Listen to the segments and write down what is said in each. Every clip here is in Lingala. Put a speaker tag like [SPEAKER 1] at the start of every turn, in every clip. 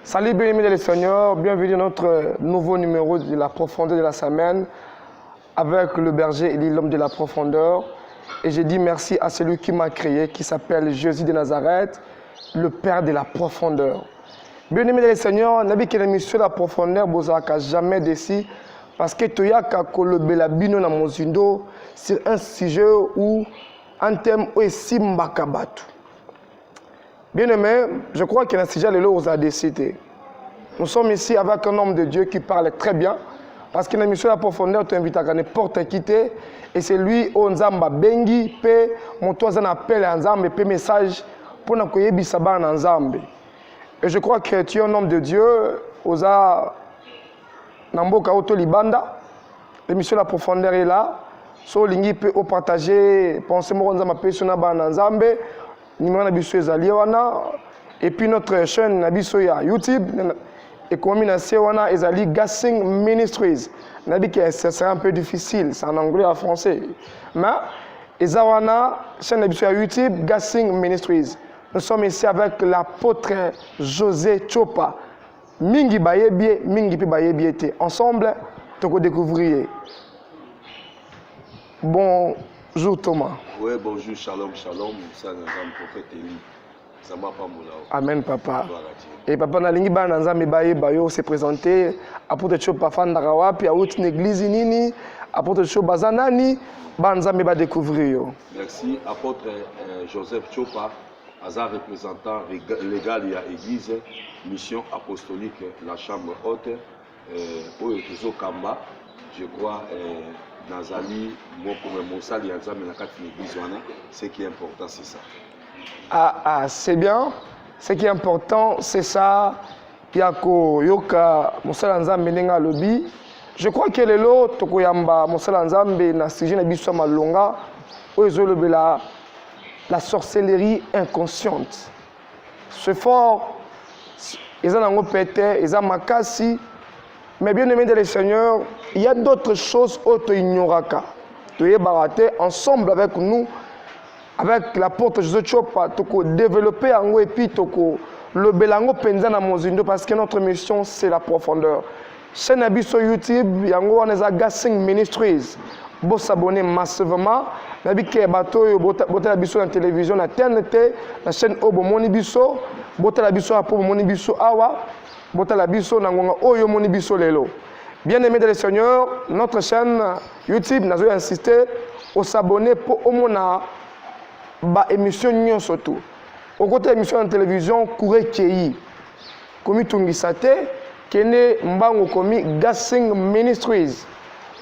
[SPEAKER 1] Salut, bien-aimés les Seigneurs, bienvenue dans notre nouveau numéro de la profondeur de la semaine avec le berger et l'homme de la profondeur. Et je dis merci à celui qui m'a créé, qui s'appelle Jésus de Nazareth, le Père de la profondeur. Bien-aimés les Seigneurs, n'avez que l'émission de la profondeur, bozaka jamais déci, parce que toyaka kolobela bino na mozindo sur un sujet ou un thème où est simbakabatu. Bien-aimés, je crois que le sujet est là où a décidé. Nous sommes ici avec un homme de Dieu qui parle très bien, parce que l'émission de la profondeur t'invite à n'importe qui et c'est lui où Nzamba bengi pe montois un appel à Nzambe pe message pour nous koyebi saba na Nzambe. Et je crois que tu es un homme de Dieu, oza namboka auto libanda. L'émission de la profondeur est là. So lingi pe au partager penser mo Nzamba pe sona ba na Nzambe. Numéro na biso ezali wana et puis notre chaîne na biso ya YouTube et comme wana ezali Gassing Ministries. Na dit que ça sera un peu difficile, c'est en anglais et en français. Mais ezawana chaîne na biso ya YouTube Gassing Ministries. Nous sommes ici avec l'apôtre José Chopa. Mingi bayebie, mingi pe bayebie. Ensemble, toko découvrir. Bonjour Thomas.
[SPEAKER 2] Oui, bonjour, shalom, shalom. Ça nous a prophète Élie. Ça m'a pas moulé.
[SPEAKER 1] Amen, papa. Et papa, nalingi ba nanzambe baye bayo se présenter. Apôtre Chopa fandaka wapi, a outi l'église nini. Apôtre Chopa zanani, ba nanzambe ba découvrir yo.
[SPEAKER 2] Merci, apôtre Joseph Chopa, hasard représentant légal de l'église, mission apostolique, la chambre haute, au Kamba, je crois. Nazali, moi pour mon sali, ce qui est important, c'est ça.
[SPEAKER 1] C'est bien. Ce qui est important, c'est ça. Yako yoka mosala nzambe nenga lobi. Je crois que lelo tokoyamba mosala nzambe na sujet na biso malonga ozo lobela la sorcellerie inconsciente. C'est fort. Ils ont pété, ils ont makasi. Mais bien aimé de les Seigneurs, il y a d'autres choses auto ignoraka. Tu es baraté ensemble avec nous, avec l'apôtre José Chopa, tu peux développer en et puis tu peux le belango penza na mozindo parce que notre mission c'est la profondeur. Chaîne abi sur YouTube, yango on est Gassing Ministries. Bo s'abonner massivement, nabi ke bato yo bota la biso na télévision na TNT, la chaîne Obo Moni biso, bota la biso apo Moni biso awa. Bien aimé de les Seigneurs, notre chaîne YouTube, nous avons insisté au s'abonner pour au moins ba émission surtout. Au côté émission en télévision, Kouré Kei, Komi Tungisate, Kene Mbango Komi Gassing Ministries.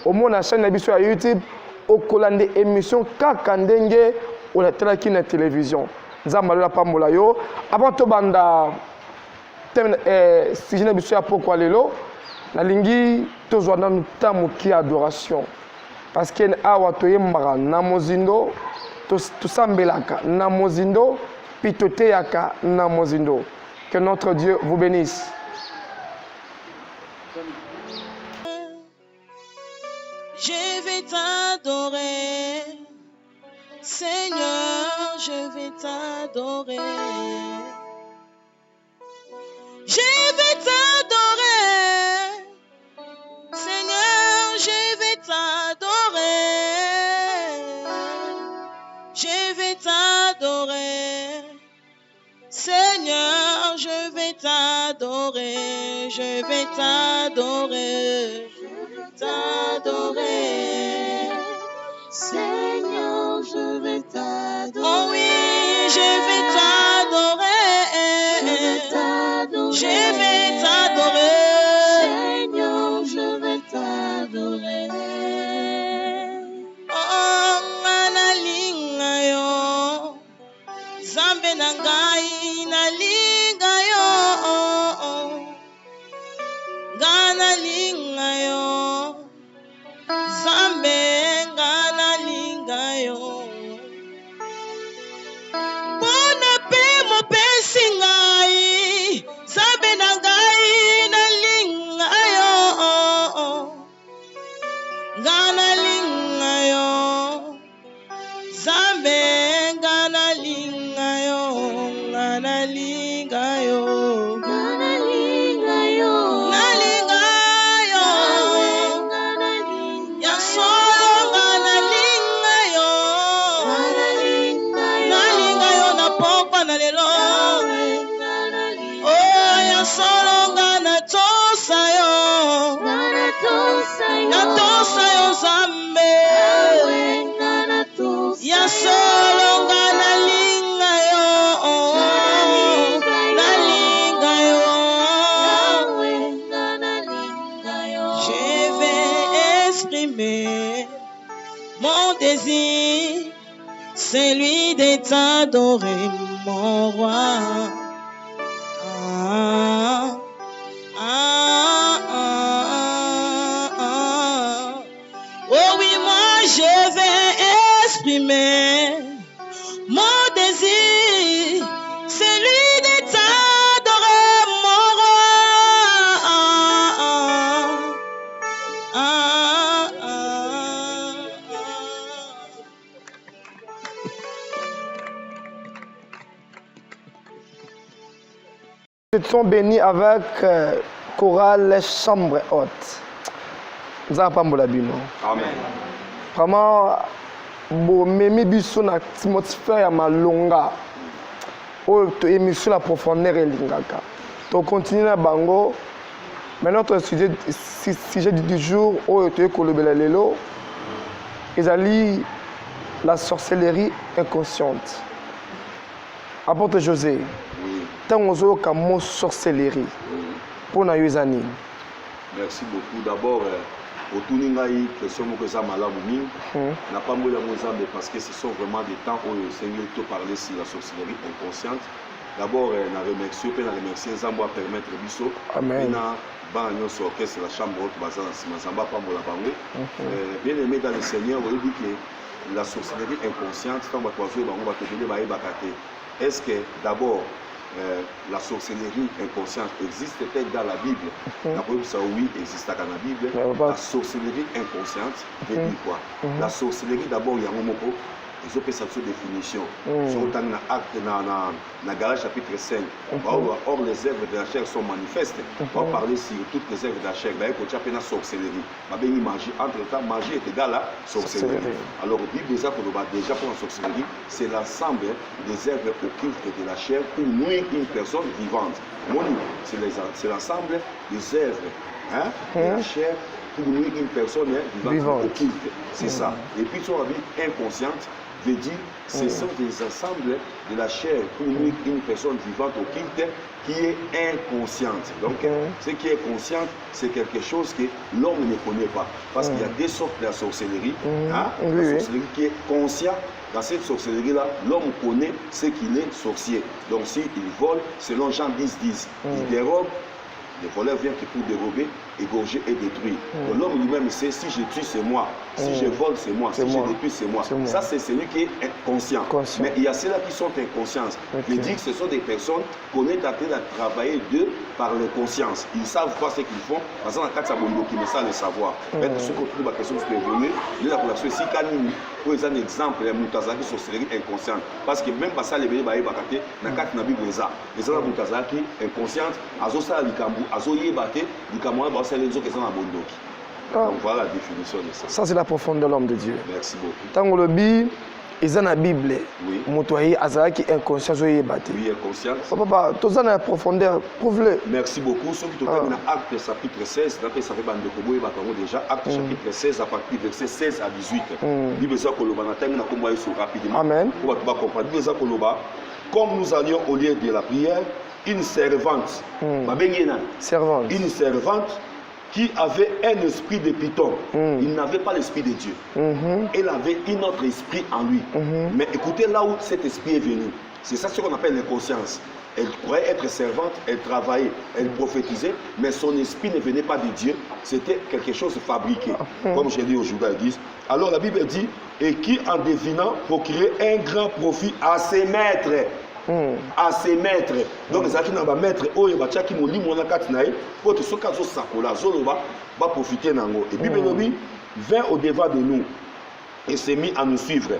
[SPEAKER 1] Au moins la chaîne YouTube, au colande émission Kakandenge ou la télévision. Nzambala Pamolayo, avant to banda. Si je n'ai pas pourquoi lelo la lingi tozwa na tamu ki adoration parce que awa toyembaka na mozindo tosambelaka na mozindo puis toteyaka na mozindo. Que notre Dieu vous bénisse.
[SPEAKER 3] Je vais t'adorer Seigneur, je vais t'adorer. Je vais t'adorer, Seigneur, je vais t'adorer. Je vais t'adorer, Seigneur, je vais t'adorer. Je vais t'adorer, je vais t'adorer. Seigneur, je vais t'adorer. Oh oui, je vais t'adorer. Je vais t'adorer, Seigneur, je vais t'adorer. Oh, nalinga yo, Zambe nangai nalinga yo, nalinga yo, Zambe nalinga yo. Bona pe mo pensingai. Zambe nangai exprimer mon désir, celui de t'adorer, mon roi. Ah, ah, ah, ah. Oh oui, moi je vais exprimer mon désir, celui de t'adorer, mon roi. Ah, ah, ah, ah.
[SPEAKER 1] Nous sommes bénis avec chorale chambre haute. Nous avons pas de bino.
[SPEAKER 2] Amen.
[SPEAKER 1] Vraiment, bon, memi biso na atmosphère ya malonga. Oh, émission la profondeur et lingaka. Donc continue na bango. Mais notre sujet du jour, oh, tu es kolobela lelo. Ezali la sorcellerie inconsciente. Apôtre José. Tant on a mot sorcellerie pour na yuzani.
[SPEAKER 2] Merci beaucoup. D'abord, autour de la question que ça m'a n'a pas moyen de parce que ce sont vraiment des temps où le Seigneur te parlait sur la sorcellerie inconsciente. D'abord, on a remercié, puis on a remercié Zambo à permettre Bisso.
[SPEAKER 1] Amen.
[SPEAKER 2] C'est la chambre haute basée dans Zamba Pambola Bango. Bien aimé dans le Seigneur, on dit que la sorcellerie inconsciente, est-ce que d'abord la sorcellerie inconsciente existe-t-elle dans la Bible? D'abord, oui, existe dans la Bible. La sorcellerie inconsciente veut dire quoi? La sorcellerie, d'abord, il y a un mot. Ils ont fait sa définition. Sur dans acte dans Galates chapitre 5. Or, les œuvres de la chair sont manifestes. On va parler sur toutes les œuvres de la chair. Il y a la sorcellerie. Entre-temps, magie est égale à sorcellerie. Alors, la Bible déjà pour la sorcellerie, c'est l'ensemble des œuvres occultes de la chair pour nuire une personne vivante. C'est l'ensemble des œuvres de la chair pour nuire une personne vivante occulte. C'est ça. Et puis, sur la vie inconsciente, veut dire ce sont des ensembles de la chair pour nuire une personne vivante occulte qui est inconsciente. Donc, ce qui est consciente, c'est quelque chose que l'homme ne connaît pas. Parce qu'il y a deux sortes de la sorcellerie. La sorcellerie qui est consciente. Dans cette sorcellerie-là, l'homme connaît ce qu'il est sorcier. Donc, s'il vole, selon Jean 10, il dérobe. Le voleur vient que pour dérober, égorger et détruire. L'homme lui-même sait, si je tue, c'est moi. Si je vole, c'est moi. Si je détruis, c'est moi. Ça, c'est celui qui est conscient. Mais il y a ceux-là qui sont inconscients. Je dis que ce sont des personnes qu'on est en train de travailler d'eux par leur conscience. Ils savent pas ce qu'ils font. Par exemple, dans le cas de mais ça, le savoir. Ce qu'on trouve la question qui est venue, il y a la si Kanini, pour un exemple, les Moutazaki sorcellerie inconsciente. Parce que même pas ça, les bébés, dans le cas de la Bible, les gens Moutazaki inconsciente, Azosa Likambu, Azoye Bate, Likamouana, donc voilà la définition de ça.
[SPEAKER 1] Ça, c'est la profondeur de l'homme de Dieu.
[SPEAKER 2] Merci beaucoup.
[SPEAKER 1] Tant que le Bible, ils ont la Bible. Moutouaï, Azaki, inconscient, Zoye Bate.
[SPEAKER 2] Oui, inconscient.
[SPEAKER 1] Papa, tous en la profondeur, prouve-le.
[SPEAKER 2] Merci beaucoup. Ceux qui ont Acte chapitre 16, ça fait bande de Kobo et déjà. Acte chapitre 16, à partir du verset 16 à 18. Bible ça Koloba, na kombo rapidement.
[SPEAKER 1] Amen.
[SPEAKER 2] Pour pouvoir comprendre. Bible ça Koloba, comme nous allions au lieu de la prière, une servante, une servante qui avait un esprit de python. Il n'avait pas l'esprit de Dieu. Elle avait un autre esprit en lui. Mais écoutez là où cet esprit est venu. C'est ça ce qu'on appelle l'inconscience. Elle croyait être servante, elle travaillait, elle prophétisait, mais son esprit ne venait pas de Dieu. C'était quelque chose de fabriqué. Comme j'ai dit aujourd'hui à l'église. Alors la Bible dit, et qui en devinant procurait un grand profit à ses maîtres. À ses maîtres. Donc les acquis n'ont maître, oh il va tchaki mon lit mon akatinaï, pour que ce cas zo sakola zoloba va profiter nango. Et Bible vint au devant de nous et s'est mis à nous suivre.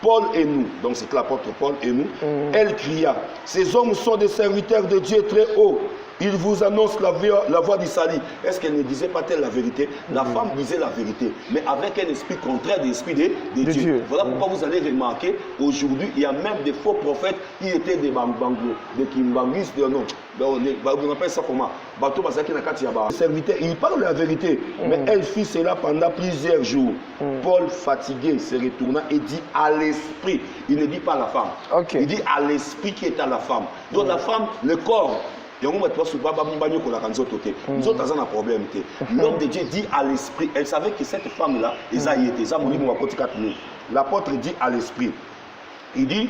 [SPEAKER 2] Paul et nous, donc c'est l'apôtre Paul et nous, elle cria, ces hommes sont des serviteurs de Dieu très haut. Il vous annonce la voie du salut. Est-ce qu'elle ne disait pas telle la vérité? La femme disait la vérité, mais avec un esprit contraire de l'esprit de Dieu. Voilà pourquoi vous allez remarquer, aujourd'hui, il y a même des faux prophètes qui étaient des bangos, des kimbangis, non. On appelle ça comment? Serviteur, il parle de la vérité, mais elle fit cela pendant plusieurs jours. Paul, fatigué, se retourna et dit à l'esprit. Il ne dit pas à la femme. Il dit à l'esprit qui est à la femme. Donc la femme, le corps, yango bato basuba bambani kolaka nzoto te nzoto aza na problème te. L'homme de Dieu dit à l'esprit, elle savait que cette femme là eza yete eza molimo akoti 4 minutes. L'apôtre dit à l'esprit, il dit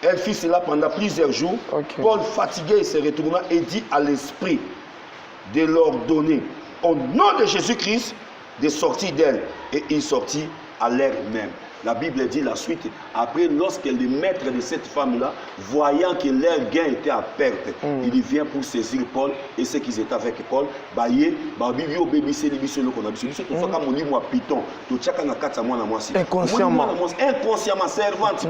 [SPEAKER 2] elle fit cela pendant plusieurs jours. Paul fatigué il se retourna et dit à l'esprit de leur donner au nom de Jésus-Christ de sortir d'elle, et il sortit à l'heure même. La Bible dit la suite, après lorsque le maître de cette femme-là, voyant que leur gain était à perte, il vient pour saisir Paul et ceux qui étaient avec Paul, inconsciemment, servante,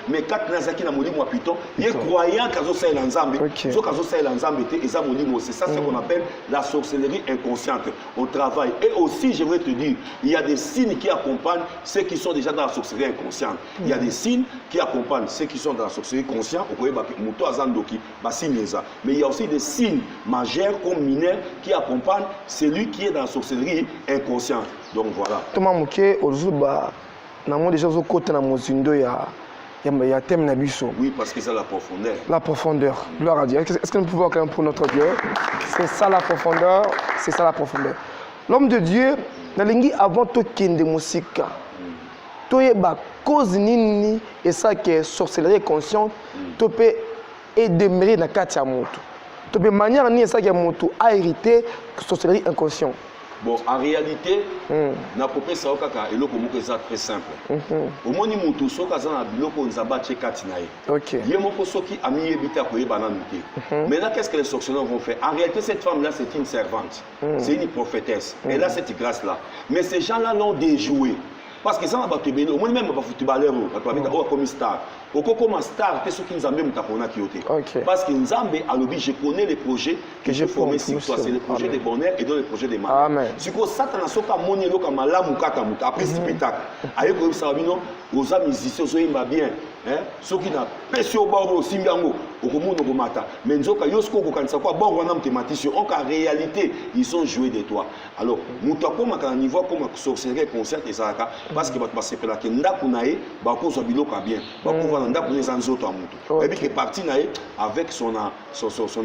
[SPEAKER 2] mais croyant c'est ça ce qu'on appelle la sorcellerie inconsciente au travail. Et aussi, je vais te dire, il y a des signes qui accompagnent ceux qui sont déjà dans la sorcellerie inconsciente. Il y a des signes qui accompagnent ceux qui sont dans la sorcellerie consciente. Mais il y a aussi des signes majeurs comme mineurs qui accompagnent celui qui est dans la sorcellerie inconsciente. Donc voilà.
[SPEAKER 1] Thomas Mouké, Ozuba, nous déjà au côté de Mozindo, il y a thème Nabiso.
[SPEAKER 2] Oui, parce que c'est la profondeur.
[SPEAKER 1] La profondeur. Gloire à Dieu. Est-ce que nous pouvons quand même pour notre Dieu? C'est ça la profondeur. C'est ça la profondeur. L'homme de Dieu, avant tout de musique. Tout est cause nini et ça qui est sorcellerie consciente. Tout peut et demeurer dans quatre motos. Tout peut manière ni ça qui est moto a hérité sorcellerie inconsciente.
[SPEAKER 2] Bon, en réalité, na popé ça okaka eloko moko ça très simple. Au moins ni moto soka za na biloko nzamba tchekati na ye.
[SPEAKER 1] OK.
[SPEAKER 2] Ye moko soki ami yebita ko yebana nuté. Maintenant qu'est-ce que les sorceleurs vont faire? En réalité cette femme là c'est une servante. C'est une prophétesse. Elle a cette grâce là. Mais ces gens là l'ont déjoué. Parce que ça n'a pas été béni. Au moins même pas footballeur, comme star. Au comme star, c'est ce qui nous a même tapé. Parce que Nzambe a lobby, je connais les projets que j'ai formés sur toi. C'est le projet de bonheur et donc le projet de malheur.
[SPEAKER 1] Amen.
[SPEAKER 2] Si vous Satan a soka moni loka malamu kata muta après spectacle. Ayo ko sabino, aux amis musiciens zo imba bien. Hein? Ceux qui n'a pesio babo simbiango, au commun au mata. Mais nzoka yosko ko kanisa kwa bon wana mtématicien. En réalité, ils ont joué de toi. Alors, muta ko makana niveau comme sorcellerie consciente et ça parce que va se faire la kenda kunae, ba ko zo biloka bien. Ba ko va nda kunae zanzo to amuto. Et puis que parti nae avec son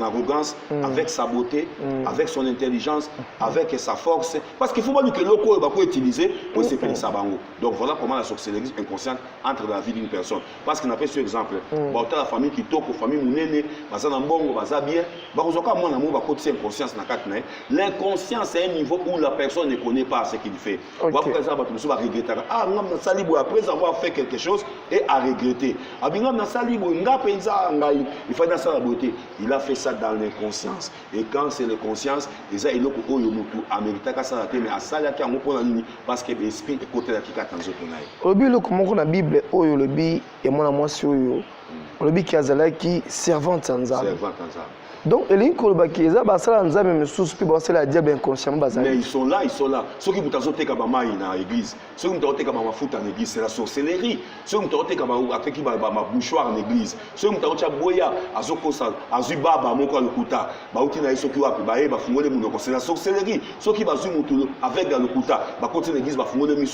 [SPEAKER 2] arrogance, avec sa beauté, avec son intelligence, avec sa force parce qu'il faut pas que loko ba ko utiliser pour se faire ça bango. Donc voilà comment la sorcellerie inconsciente entre dans la vie d'une personne. Parce qu'on a fait ce exemple. La famille qui toque, la famille mounene, bazana mbongo, bazabien, barozoka moi namu ba côté inconscience na katna. L'inconscience c'est un niveau où la personne ne connaît pas ce qu'il fait. Voilà pourquoi ça va regretter. Ah ngam na salibo après avoir fait quelque chose et à regretter. Abingam na salibo nga penza ngai, il faut dans sa beauté. Il a fait ça dans l'inconscience. Et quand c'est l'inconscience, les a eloko oyo mutu amerita ka ça mais asala ki amopo na nini parce que l'esprit est côté la kika tanzoto naï.
[SPEAKER 1] Obi loko moko na Bible oyo lobi et mon amour sur oyo. Lobi ki azala ki servante Nzambe.
[SPEAKER 2] Servante Nzambe.
[SPEAKER 1] Donc, les gens qui sont là, mais sous la diable inconsciemment.
[SPEAKER 2] Mais ils sont là. Ceux qui vous ont été dans l'église, ceux qui ont été dans en église, c'est la sorcellerie. Ceux qui ont été dans ma bouchoir en église, ceux qui ont été boya, azubaba, moko lokuta, bautina ceux qui ont c'est la sorcellerie. Ceux qui ont avec le kuta, continuer l'église,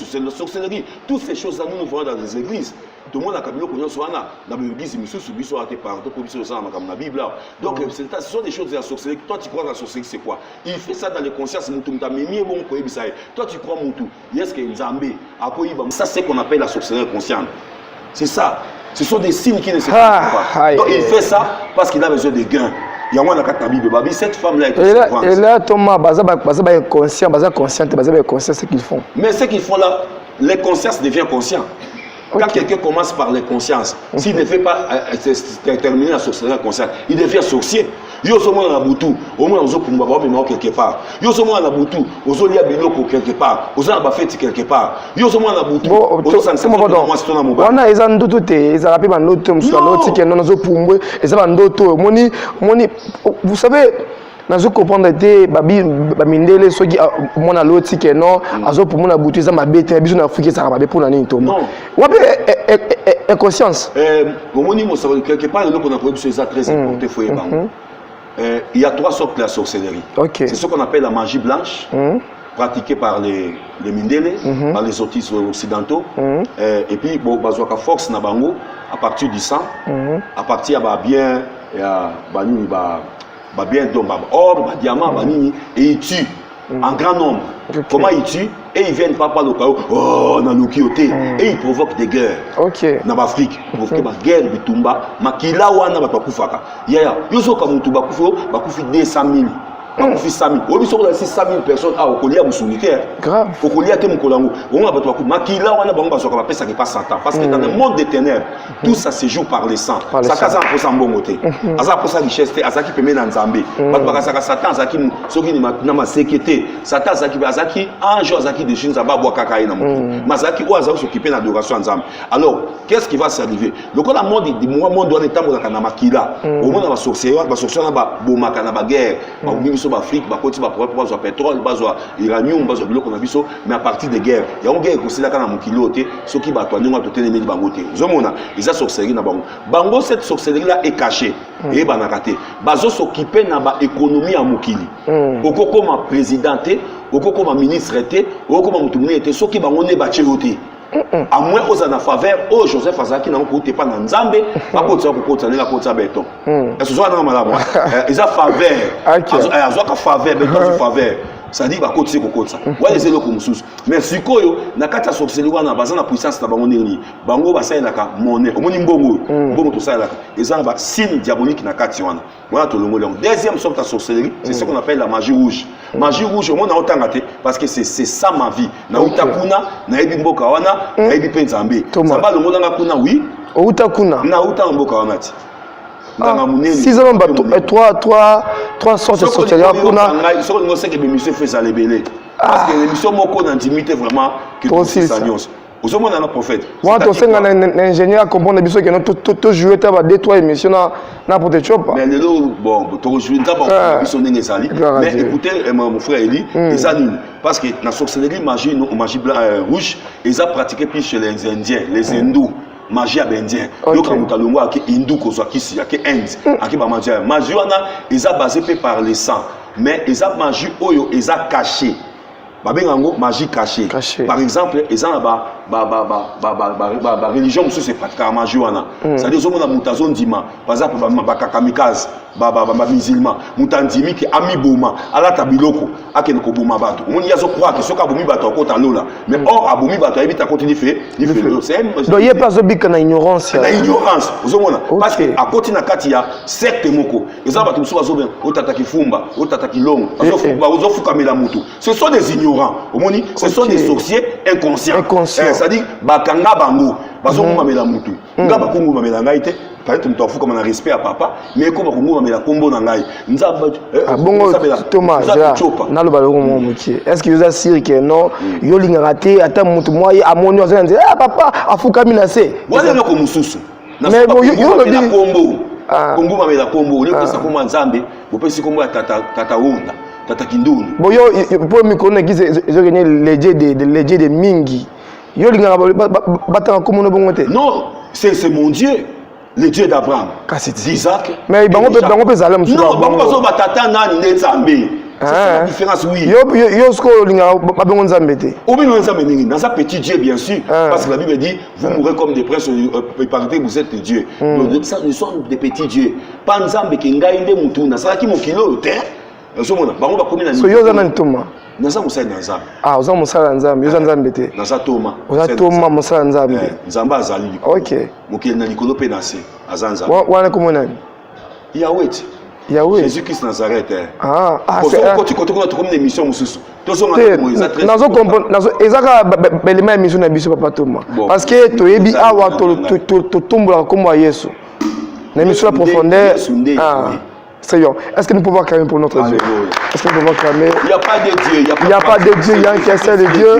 [SPEAKER 2] c'est la sorcellerie. Toutes ces choses-là, nous voyons dans les églises. Tout le monde a capté dans l'église, ils ont été partout pour la Bible. Donc, ce sont des choses de la sorcellerie. Toi, tu crois que la sorcellerie, c'est quoi? Il fait ça dans les consciences. Toi, tu crois Moutou. Est-ce que Nzambe a ça, c'est ce qu'on appelle la sorcellerie consciente. C'est ça. Ce sont des signes qui ne se pas. Donc, il fait ça parce qu'il a besoin de gains. Il y a un cas de Bible. Cette femme-là est servante.
[SPEAKER 1] Et là, Thomas, conscient, ce qu'ils font.
[SPEAKER 2] Mais ce qu'ils font là, les consciences deviennent conscients. Quand quelqu'un commence par les consciences, s'il ne fait pas terminer la sorcellerie consciente, il devient sorcier. Yo somo na butu, au moins ozo kumba ba mais quelque part. Yo somo na butu, ozo lia biloko quelque part, ozo na ba fête quelque part. Yo somo na butu, ozo sansa moi c'est na moba.
[SPEAKER 1] On a ils ont tout ils ont rappelé bandoto msalo tike non ozo pumbwe, ils ont bandoto moni vous savez nazo comprendre te babi bamindele soki mona loti ke non azo pour mona butu za mabete biso na Afrique ça mabe pour na nini to. Wape inconscience.
[SPEAKER 2] Moni mo ça quelque part le qu'on a produit ça très important faut y bango. Il y a 3 sortes de la sorcellerie. C'est ce qu'on appelle la magie blanche, pratiquée par les Mindele, par les autistes occidentaux. Et puis, bon, bazoaka force na bango, à partir du sang, à partir de bien, bien or, diamant, et ils tuent en grand nombre. Okay. Comment ils tuent? Et ils viennent pas par le chaos, oh, on a l'okioté, et ils provoquent des guerres.
[SPEAKER 1] Ok.
[SPEAKER 2] Dans l'Afrique, ils provoquent des guerres, des tumbas, makila wana bakufaka. Yaya, yoso kamutuba kufo, bakufi 200 000. Bakufi 100 000. Obi soko la 600 000 personnes à Okolia Musulike. Grave. Okolia te mukolango. On a battu makila wana bango basoka ba pesa qui passe 100 ans. Parce que dans le monde des ténèbres, tout ça se joue par les sangs. Ça kaza pour ça mbongote. Aza pour ça richesse te, azaki peme na nzambe. Bat bakasaka Satan azaki soki ni na ma sécurité. Satan azaki ange azaki de chine zaba boa kaka ina mo. Mazaki o azaki s'occuper d'adoration nzambe. Alors, qu'est-ce qui va s'arriver? Le quand la monde dit monde doit étambo na makila. Au monde ba sorcier na ba bomaka na ba guerre. Afrique, il pétrole, uranium, mais à partir des guerres, il y a une guerre qui est là ceux qui battent les bangoté. Ils ont sorcellerie na bango. Bango cette sorcellerie là est cachée et banakate. Bazo s'occuper na ba économie en mukili. Oko comme présidenté, oko comme ministre était, oko comme mutumuni était, ceux qui bango ne bacheroté. À moins aux en faveur, oh Joseph Azaki n'a pas dans Nzambe, pas pour ça pour la côte béton. Est-ce que ça n'a pas ils ont faveur, ils ont faveur, béton faveur. Ça dit bah côté ça. Ouais les éloges comme sous. Mais si quoi na kata sorcellerie wana bazana na puissance na bango neli. Bango ba ça na ka monnaie. Omoni mbongo to ça là. Ils ont ba signe diabolique na kati wana. Voilà tout le monde. Deuxième sorte de sorcellerie, c'est ce qu'on appelle la magie rouge. Magie rouge, on a autant raté parce que c'est ça ma vie. Na utakuna, na ebi mboka wana, na ebi penzambe. Samba le monde na kuna oui.
[SPEAKER 1] Utakuna.
[SPEAKER 2] Na uta mboka wana ti.
[SPEAKER 1] Si ans, trois sortes de sorcellerie pour na.
[SPEAKER 2] Ce qu'on sait que monsieur fait ça les belés. Parce que l'émission moko d'intimité vraiment que tout ça nuance. Vous avez un prophète.
[SPEAKER 1] Moi, tu sais un ingénieur comprendre bien que tout jouer tu vas deux trois émissions na pour te choper.
[SPEAKER 2] Mais bon, tu jouer d'abord émission n'est ça. Mais écoutez mon frère Eli, les animaux parce que la sorcellerie magie rouge, ils ont pratiqué plus chez les Indiens, les hindous. Magie abendien. Yo quand mutalongo aki hindou kozwa kisi aki Inde, aki ba magie. Magie wana ils ont basé par les sangs, mais ils ont magie oyo ils ont caché. Babengango magie cachée. Par exemple, ils ont ba religion monsieur c'est pratique la magie wana. C'est-à-dire zo mona mutazon dima, par exemple ba kamikaze, ba musulman, mutandimi ki ami boma, ala tabiloko, akene ko boma bato. On y a zo croire que soka bomi bato ko talola. Mais or abomi bato ebita continue fait, il fait le c'est.
[SPEAKER 1] Donc il y a pas zo bik na ignorance.
[SPEAKER 2] Na ignorance. Zo mona parce que à côté na kati ya secte moko. Ils ont bato so ben, otataki fumba, otataki long, ozo fukamela mutu. Ce sont des ignorants. Ce sont des sorciers inconscients. C'est-à-dire, bakanga bango, bazongo mamela mutu. Nga bakongo mamela ngai te, peut-être tu t'en fous comme un respect à papa, mais comme bakongo mamela kombo na ngai. Nzaba
[SPEAKER 1] bongo Thomas, na lo balongo mo mutie. Est-ce que vous assure que non, yo linga raté ata mutu moi amoni ozana dire ah papa afuka minase.
[SPEAKER 2] Wala loko mususu.
[SPEAKER 1] Mais bon yo lo bi
[SPEAKER 2] kombo. Kongo mamela kombo, le pesa kombo nzambe, bo pesa kombo tata wunda.
[SPEAKER 1] Bon, pour me connaître, j'ai gagné les dieux de Mingi.
[SPEAKER 2] Non, c'est mon Dieu, le Dieu d'Abraham, d'Isaac.
[SPEAKER 1] Mais il
[SPEAKER 2] non, c'est la différence, oui. Dans un petit Dieu, bien sûr, parce que la Bible dit, vous mourrez comme des princes, vous êtes des dieux. Nous sommes des petits dieux. Pas Nzambe qui ngaïnde mutuna, ça qui mon kilo terre. Naza musala nzambe.
[SPEAKER 1] Ah, oza musala nzambe, yoza nzambe te.
[SPEAKER 2] Naza toma.
[SPEAKER 1] Oza toma musala nzambe.
[SPEAKER 2] Nzamba azali.
[SPEAKER 1] OK.
[SPEAKER 2] Mokeli na likolo pe na se, azanza.
[SPEAKER 1] Wana komo nani?
[SPEAKER 2] Yahweh.
[SPEAKER 1] Yahweh.
[SPEAKER 2] Jésus-Christ Nazareth.
[SPEAKER 1] C'est
[SPEAKER 2] quand on a une émission mususu.
[SPEAKER 1] Nazo comprendre, nazo ezaka belema émission na biso papa Thomas. Parce que toyebi awa to tombola comme Yesu. Na émission la profondeur. Seigneur, est-ce que nous pouvons clamer pour notre Dieu? Est-ce que nous pouvons clamer?
[SPEAKER 2] Il n'y a pas de Dieu.
[SPEAKER 1] Il n'y a pas de Dieu, il y a un seul de Dieu.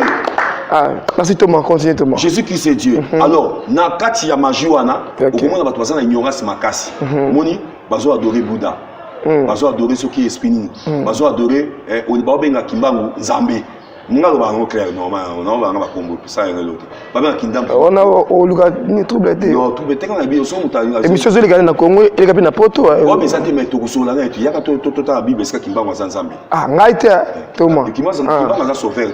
[SPEAKER 1] Merci Thomas, continue Thomas.
[SPEAKER 2] Jésus-Christ est Dieu. Alors, na kati ya majiwana, au moment où on a ignorance makasi. Moni, bazo adorer Bouddha. Bazo adorer ce qui est spinning. Bazo adorer Olibabenga Kimbangu Nzambe. On a
[SPEAKER 1] ni trouble été.
[SPEAKER 2] Non, trouble été quand la Bible sont mutali.
[SPEAKER 1] Et monsieur Zoli na Congo, il est na poto.
[SPEAKER 2] Ouais, mais ça te met tout sur la net. Il y a tout la Bible est-ce qu'il va dans Nzambe.
[SPEAKER 1] Ah, ngaite Thomas.
[SPEAKER 2] Qui va dans sauveur, sauveur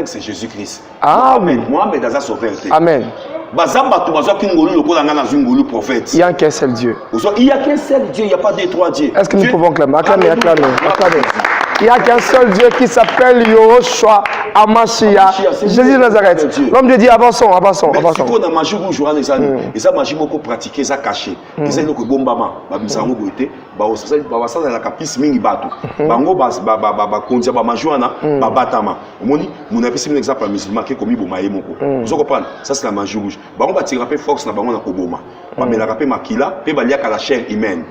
[SPEAKER 2] c'est Jésus-Christ.
[SPEAKER 1] Ah,
[SPEAKER 2] Mohamed dans sa sauveur.
[SPEAKER 1] Amen.
[SPEAKER 2] bazamba tu bazwa kingolu lokola ngana zungolu prophète.
[SPEAKER 1] Il y a qu'un seul Dieu.
[SPEAKER 2] Il y a qu'un seul Dieu, il y a pas deux trois dieux.
[SPEAKER 1] Est-ce que nous pouvons acclamer? Acclamer. Il n'y a qu'un seul Dieu qui s'appelle Yahushua Amashia, Jésus de Nazareth. L'homme de Dieu, avançons.
[SPEAKER 2] Mais si on a magie rouge, et ça magie beaucoup pratiqué, ça caché. Et ça, il y a bombama, babisango goité, ça la capis mingi batu. Bango kondia majuana, babatama. Moni, mon apprécie un exemple musulman qui est commis bomaye moko. Vous comprenez? Ça c'est la magie rouge. Bango va tirer force na bango na koboma. Mais la rapé makila, pe balia la chair humaine.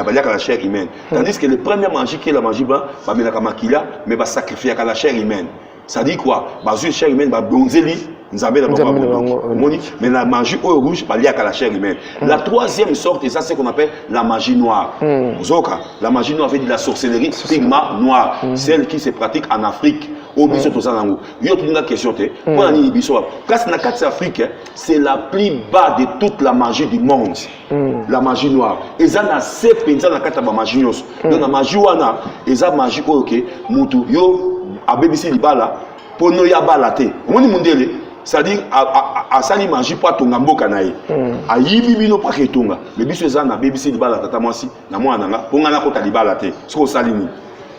[SPEAKER 2] Balia la chair humaine. Tandis que le premier magie qui est la magie blanc, balia la makila, mais va sacrifier la chair humaine. Ça dit quoi? Bazu chair humaine, ba bonzeli. Nous avons mais la magie rouge, balia la chair humaine. La troisième sorte, et ça c'est ce qu'on appelle la magie noire. La magie noire fait de la sorcellerie, stigma noir, celle qui se pratique en Afrique. Au biso to zanango. Yo toute une question te. Pour la ni biso. Parce que na carte Afrique, c'est la plus bas de toute la magie du monde. La magie noire. Et ça na sept penza na carte ba magie nyos. Donc la magie wana, et ça magie OK, mutu yo a BBC libala pono ya balate. Moni mundele. C'est-à-dire à sali magie pas tonga mboka na ye. A yibi bino pa ketonga. Le biso za na BBC libala tata mwasi na mwana nga ponga na kota libala te. Siko salini.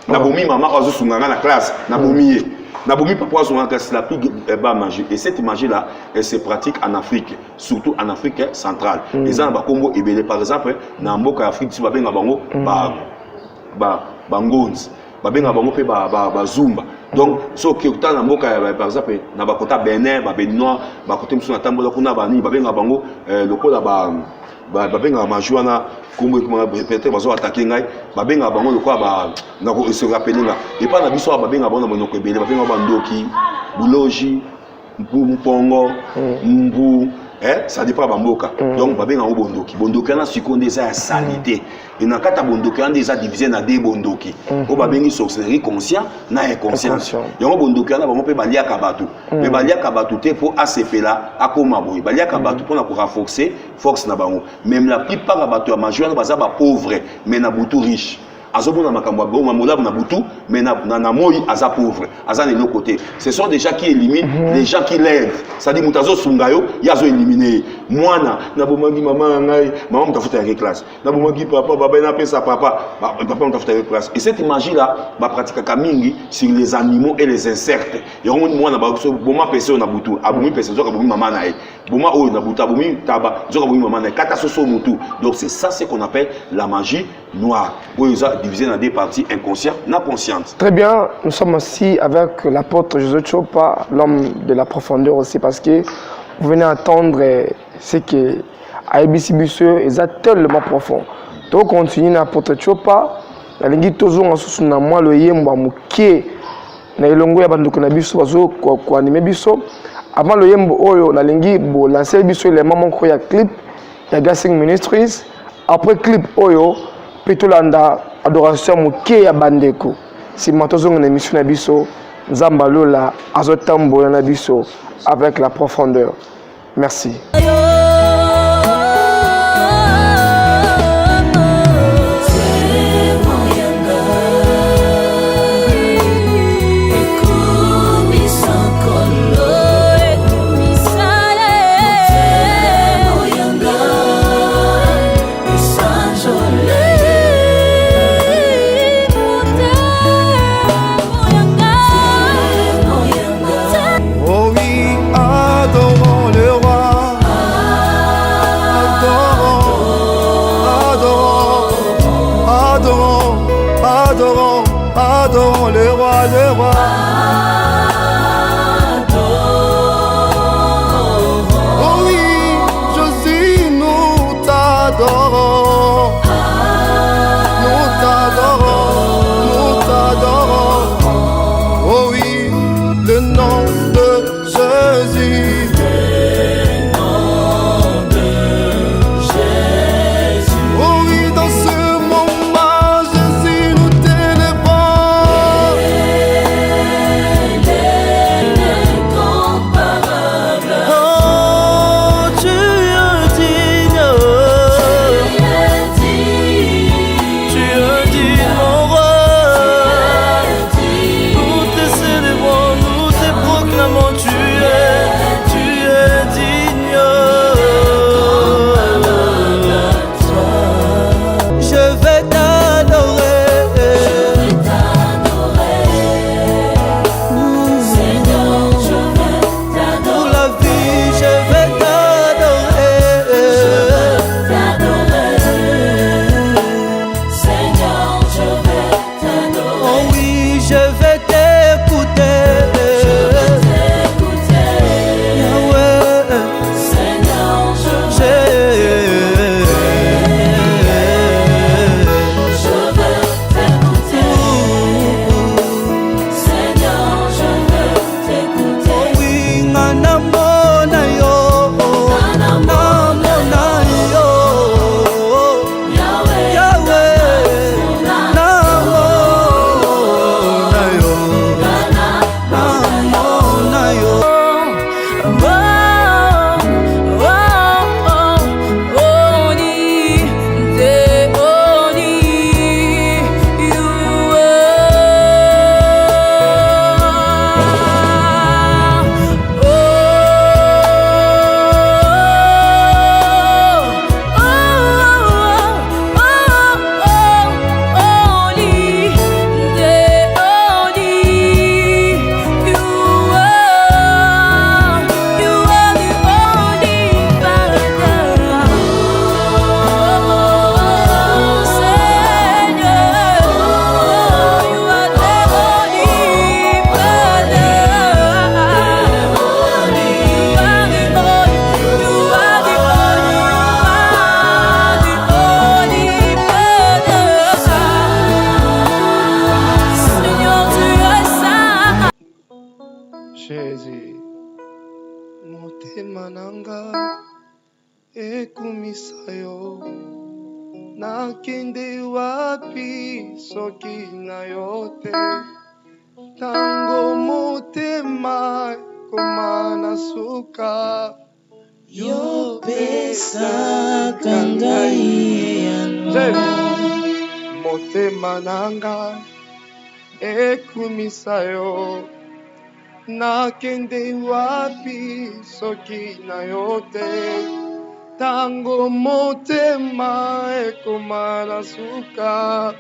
[SPEAKER 2] Nabomi maman ozo sunganga na classe, nabomi papa ozo sunganga c'est la plus bas magie et cette magie là elle se pratique en Afrique, surtout en Afrique centrale. Les gens ba Congo ebele par exemple na mboka Afrique si ba benga bango bangonzi, ba benga bango pe ba zumba. Donc so ki okta na mboka par exemple na ba kota Benin, ba Béninois, ba kote mso na tambola kuna ba ni ba benga bango lokola babenga majuana comme peut-être bazo attaquer ngai babenga bango lokwa na ko se rappeler nga et pas na biso babenga bango na ko ebele babenga bandoki buloji mpongo mbu ça dépend bamboka donc babenga bondoki na sikonde ça sanité et na kata bondoki ande ça divisé na deux bondoki o babengi sorcellerie conscient na inconscient yango bondoki na bango pe baliaka batu mais baliaka batu te pour asepela akoma boy baliaka batu pour na ko renforcer force na bango même la plupart batu ya majeur baza ba pauvre mais na butu riche azobona makambo ba molabu na butu mais na moi aza pauvre aza de l'autre côté ce sont des gens qui éliminent les gens qui l'aident ça dit mutazo sungayo yazo éliminer mwana na bomangi maman ngai maman mutafuta avec classe na bomangi papa baba na pesa papa mutafuta avec classe et cette magie là ba pratique kamingi sur les animaux et les insectes et on mwana ba so boma pesa na butu abumi pesa zo ka bomi maman na boma o na butu abumi taba zo ka bomi maman na kata so mutu donc c'est ça ce qu'on appelle la magie noire divisé dans des parties inconscientes, non conscientes. Très bien,
[SPEAKER 1] nous sommes aussi avec l'apôtre Joseph Chopa, l'homme de la profondeur aussi, parce que vous venez entendre ce que ABC Bisseux est tellement profond. Donc, on continue l'apôtre Chopa, la lingi tozo en sous na moi le yemba mukie na ilongo ya banduko na biso bazo ko animer biso. Avant le yembo oyo la lingi bo lancer biso les mamans ko ya clip ya Gassing Ministries. Après clip oyo Petolanda adoration muke ya bandeko si matozonga na émission na biso nzamba lola azotambola na biso avec la profondeur. Merci. Jésus, motema nanga ekumisa yo, nakende wapi soki na yo te, tango motema ekoma na suka,
[SPEAKER 3] yo pesaka ngai yano.
[SPEAKER 1] Motema nanga ekumisa yo, nakende wapi soki na yo te, tango motema ekoma na suka,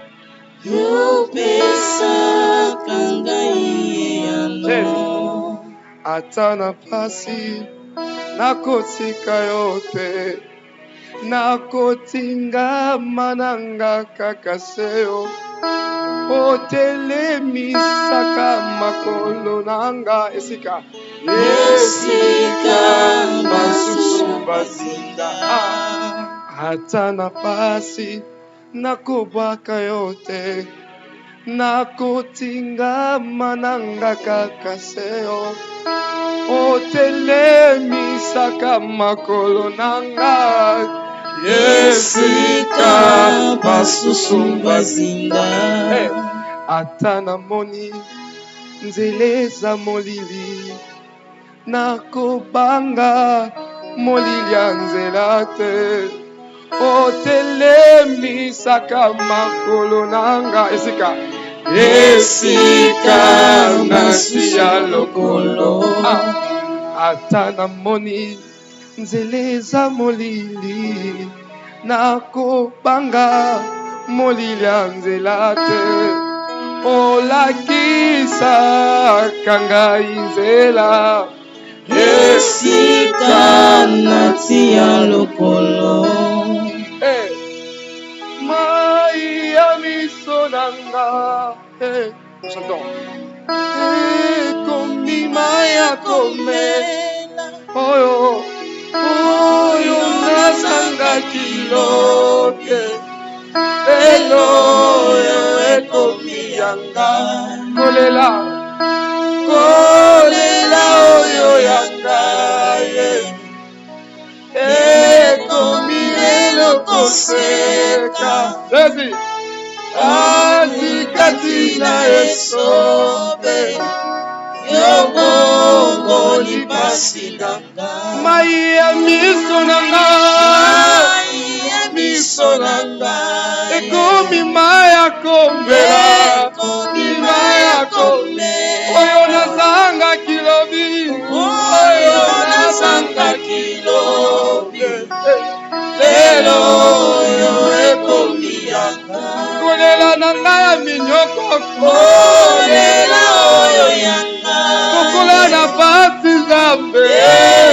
[SPEAKER 3] yo pesaka ngai yano.
[SPEAKER 1] ata na pasi nakotika yo te, nakotingama nanga kaka seyo, otelemisaka makolo nanga esika,
[SPEAKER 3] esika basusu bazinda.
[SPEAKER 1] ata na pasi nakobwaka yo te, nakotingama nanga kaka seyo, otelemisaka makolo nanga
[SPEAKER 3] esika basusu bazinda.
[SPEAKER 1] Ata namoni nzele eza molili, nakobanga molili ya nzela te, otelemisaka makolo nanga esika, esika nasi ya lokolo. Ata namoni nzele eza molili, nakobanga molili ya nzela te, olakisaka ngai nzela,
[SPEAKER 3] esika nati ya lokolo.
[SPEAKER 1] Mai ya miso nanga ekomi mai ya komela, oyo nazangaki loke, lelo oyo ekomi yanga, kolela oyo yanga ekomi lelo koseka, katikati na esobe,
[SPEAKER 3] yobongo lipasi nanga.
[SPEAKER 1] mai ya miso nanga,
[SPEAKER 3] miso nanga
[SPEAKER 1] ekomi mai ya komela,
[SPEAKER 3] ekomi mai ya komela,
[SPEAKER 1] oyo nazanga kilobi,
[SPEAKER 3] oyo nazanga kilobi, lelo oyo ekomi yanga,
[SPEAKER 1] kolela nanga ya minyoko,
[SPEAKER 3] kolela oyo yanga,
[SPEAKER 1] kokola na pasi Nzambe,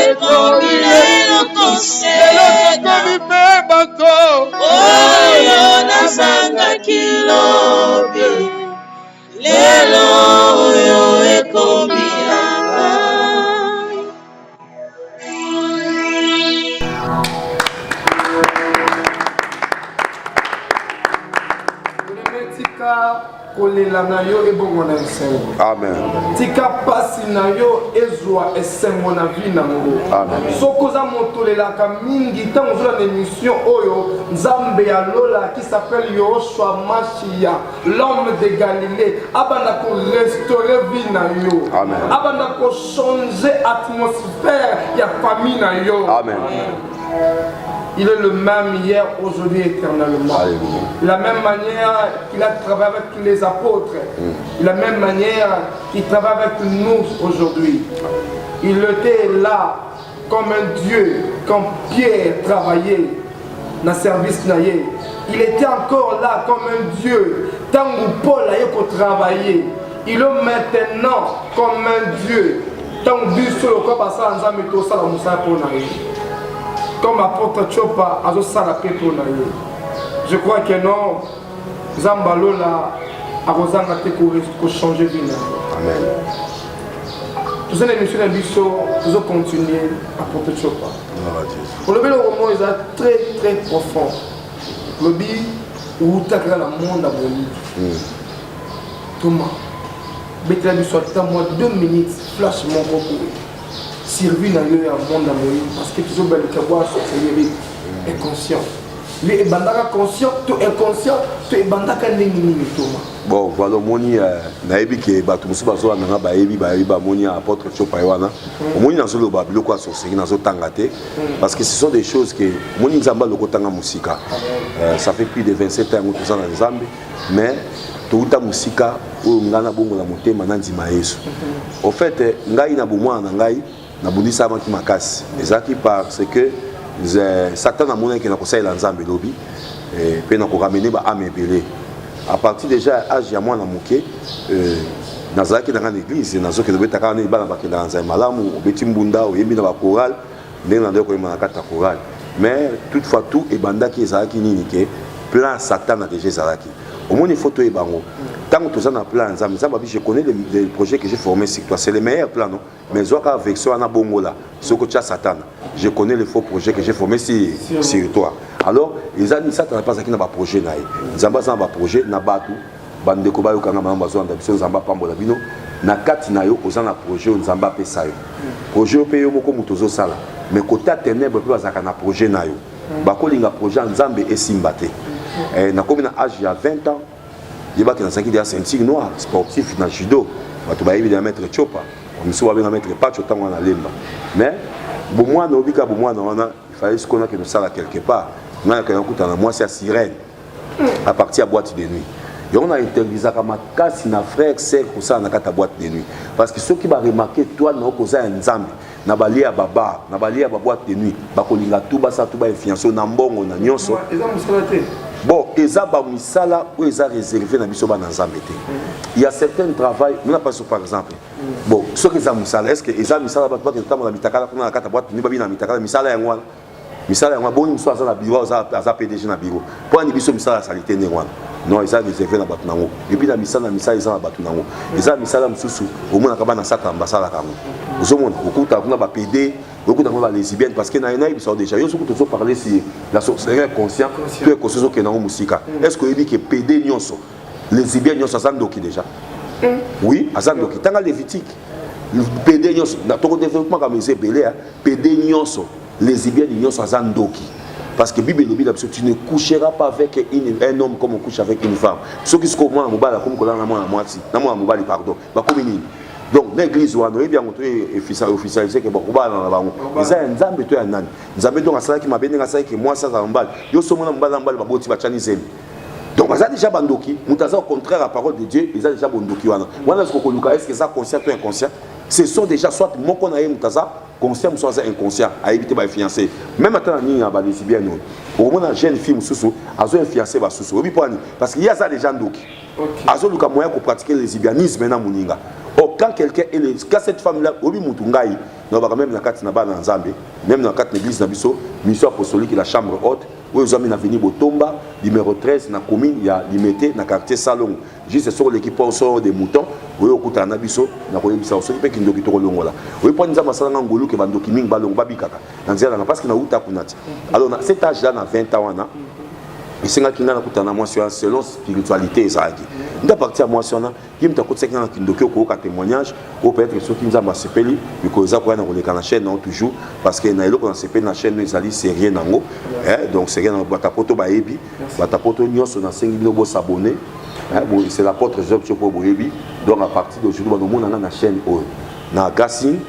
[SPEAKER 3] ekomi lelo koseka,
[SPEAKER 1] kokomi pe bato,
[SPEAKER 3] oyo nazanga kilobi, lelo oyo ekomi yanga.
[SPEAKER 1] tika kolela na yo ebongo na esengo.
[SPEAKER 2] Amen.
[SPEAKER 1] Tika pasi na yo ezwa esengo na vi nango.
[SPEAKER 2] Amen.
[SPEAKER 1] Soko za motolelaka mingi tango ozala na émission oyo Nzambe ya Lola qui s'appelle Yoshua Mashia, l'homme de Galilée, abanda ko restaurer vie na yo.
[SPEAKER 2] Amen.
[SPEAKER 1] Abanda ko changer atmosphère ya famille na yo.
[SPEAKER 2] Amen.
[SPEAKER 1] Il est le même hier, aujourd'hui, éternellement.
[SPEAKER 2] Alléluia.
[SPEAKER 1] De la même manière qu'il a travaillé avec les apôtres, de la même manière qu'il travaille avec nous aujourd'hui. Il était là comme un Dieu, comme Pierre travaillait dans le service. Il était encore là comme un Dieu. Tant que Paul a travaillé, il est maintenant comme un Dieu. Tant que Dieu sur le corps, comme apôtre Chopa a salapé pour nous. Je crois que non, Zambalola a changer de vie.
[SPEAKER 2] Amen.
[SPEAKER 1] Tous les émissions de Bisso, nous allons continuer apôtre Chopa. Pour le roman est très très profond. Le bi où tu as le monde à Thomas. betela biso ata moins 2 minutes flash moko boye servi na yo ya monde amoyi parce que tozobalika bwa sorcellerie inconscient le ebandaka conscient to inconscient to ebandaka ndenge nini toma
[SPEAKER 2] bon voilà moni nayebi ke bato mosusu bazolanda bayebi bamoni apôtre Chopa wana omoni nazoloba biloko ya sorcellerie nazotanga te parce que ce sont des choses que moni nzambe alokotanga mosika ça fait plus de 27 ans yango toza na nzambe mais touta musika oyo ngai na bongo na motema na ndima Yesu au fait ngai na bomwana na ngai na bundisa amaki makasi ezalaki parce que Satan a montré qu'il a conseillé l'ensemble lobby et puis on a ramené ba âme ebele à partir déjà âge ya moi na moké nazaki dans l'église nazoki de betaka na bana bakenda na nzambe malamu obeti mbunda oyembi na ba chorale ndenge na ndeko yema na kata chorale mais toutefois tout et bandaki ezalaki nini ke plan Satan a déjà ezalaki au moins une photo et bango tant que tu as un plan nzambe je connais les projets que j'ai formés sur toi c'est les meilleurs plans non mais zoka avec ça na bongo là ce que tu as Satan je connais les faux projets que j'ai formés sur toi alors les amis ça t'as pas ça qui n'a pas projet naï nzamba ça ba projet na batu bande ko ba yo kanga mamba zo ndabiso nzamba pambola bino na kati na yo ozana projet nzamba pesa yo projet pe yo moko mutozo sala mais côté ténèbre pe bazaka na projet na yo bakolinga projet nzambe esimbate na comme na âge il y a 20 ans il y a qui a des ceinture noire sportif na judo bato ba évidemment mettre Chopa comme si on va mettre patch autant on a lemba mais bon moi na obika bon moi na il fallait ce qu'on a que nous ça là quelque part on a quand on a moi c'est sirène à partir à boîte de nuit et on a intervisé comme kasi na frère sœur pour ça na kata boîte de nuit parce que ceux qui va remarquer toi na koza nzambe na balia baba na balia ba boîte de nuit ba kolinga tuba sa tuba influence na mbongo na nyonso bon eza ba misala ou eza réservé na biso ba na nzambe te il y a certains travail nous n'a pas par exemple bon ce que eza misala est-ce que eza misala ba temps na bitakala kuna na kata boîte ni ba bina bitakala misala ya ngwana misala ya ngwana bon so asa na bureau asa PDG na bureau pour ni biso misala salité ne ngwana non eza réservé na batu nango et puis na misala eza na batu nango eza misala mususu au moins na sata ambasala kango ozomona okuta kuna ba PD okuta kuna ba lesbienne parce que na ils sont déjà yo soku tozo parler si la sorcellerie conscient tu es conscient que nango musika est-ce que dit que PD nyonso lesbienne nyonso azandoki déjà oui azandoki tanga lévitique PD nyonso na to développement comme c'est belé PD nyonso lesbienne nyonso azandoki parce que Bible dit que tu ne coucheras pas avec un homme comme on couche avec une femme. Ce qui se comprend dans mobile comme qu'on a na moitié, na moi mobile pardon. Ba comme ni. Donc l'église on doit bien montrer officialiser que beaucoup ba na bango. Eza nzambe to ya nani. Nzambe donc asala ki mabende nga sala ki moi ça mbal. Yo somo na mbal ba boti ba chanizeli. Donc ça déjà bandoki, mutaza au contraire la parole de Dieu, ils ont déjà bandoki wana. Wana ce ko luka est-ce que ça conscient ou inconscient? Ce sont déjà soit moko na ye mutaza conscient ou soit inconscient à éviter ba fiancé même attends ni ba lesbienne au moins jeune fille mususu azo fiancé ba susu obi pani parce qu'il y a ça déjà ndoki azo luka moyen pour pratiquer le lesbianisme na muninga quand quelqu'un quand cette femme là obi mutu ngai no ba même na kati na ba na nzambe même na kati na église na biso mission apostolique la chambre haute où ils ont mis na venir Botomba numéro 13 na commune ya Limité na quartier Salon juste sur l'équipe au des moutons où au kuta na biso na ko yebisa so pe kindoki to longola oui pour nzamba salanga ngolu ke bandoki mingi balongo babikaka na nzela na parce que na uta kunati alors na cet âge là na 20 ans wana et c'est nga na kuta na moi selon spiritualité ezaki nda parti à moi sona qui me takot sekna na kindoki ko ka témoignage ou peut-être ceux qui nzamba sepeli because za ko na koleka na chaîne non toujours parce que na eloko na sepeli na chaîne ezali sérieux nango donc c'est rien bata poto ba yebi bata poto nyonso na sengi no bo s'abonner c'est l'apôtre Joseph Chopa Boyebi donc à partir d'aujourd'hui on a na chaîne na Gassine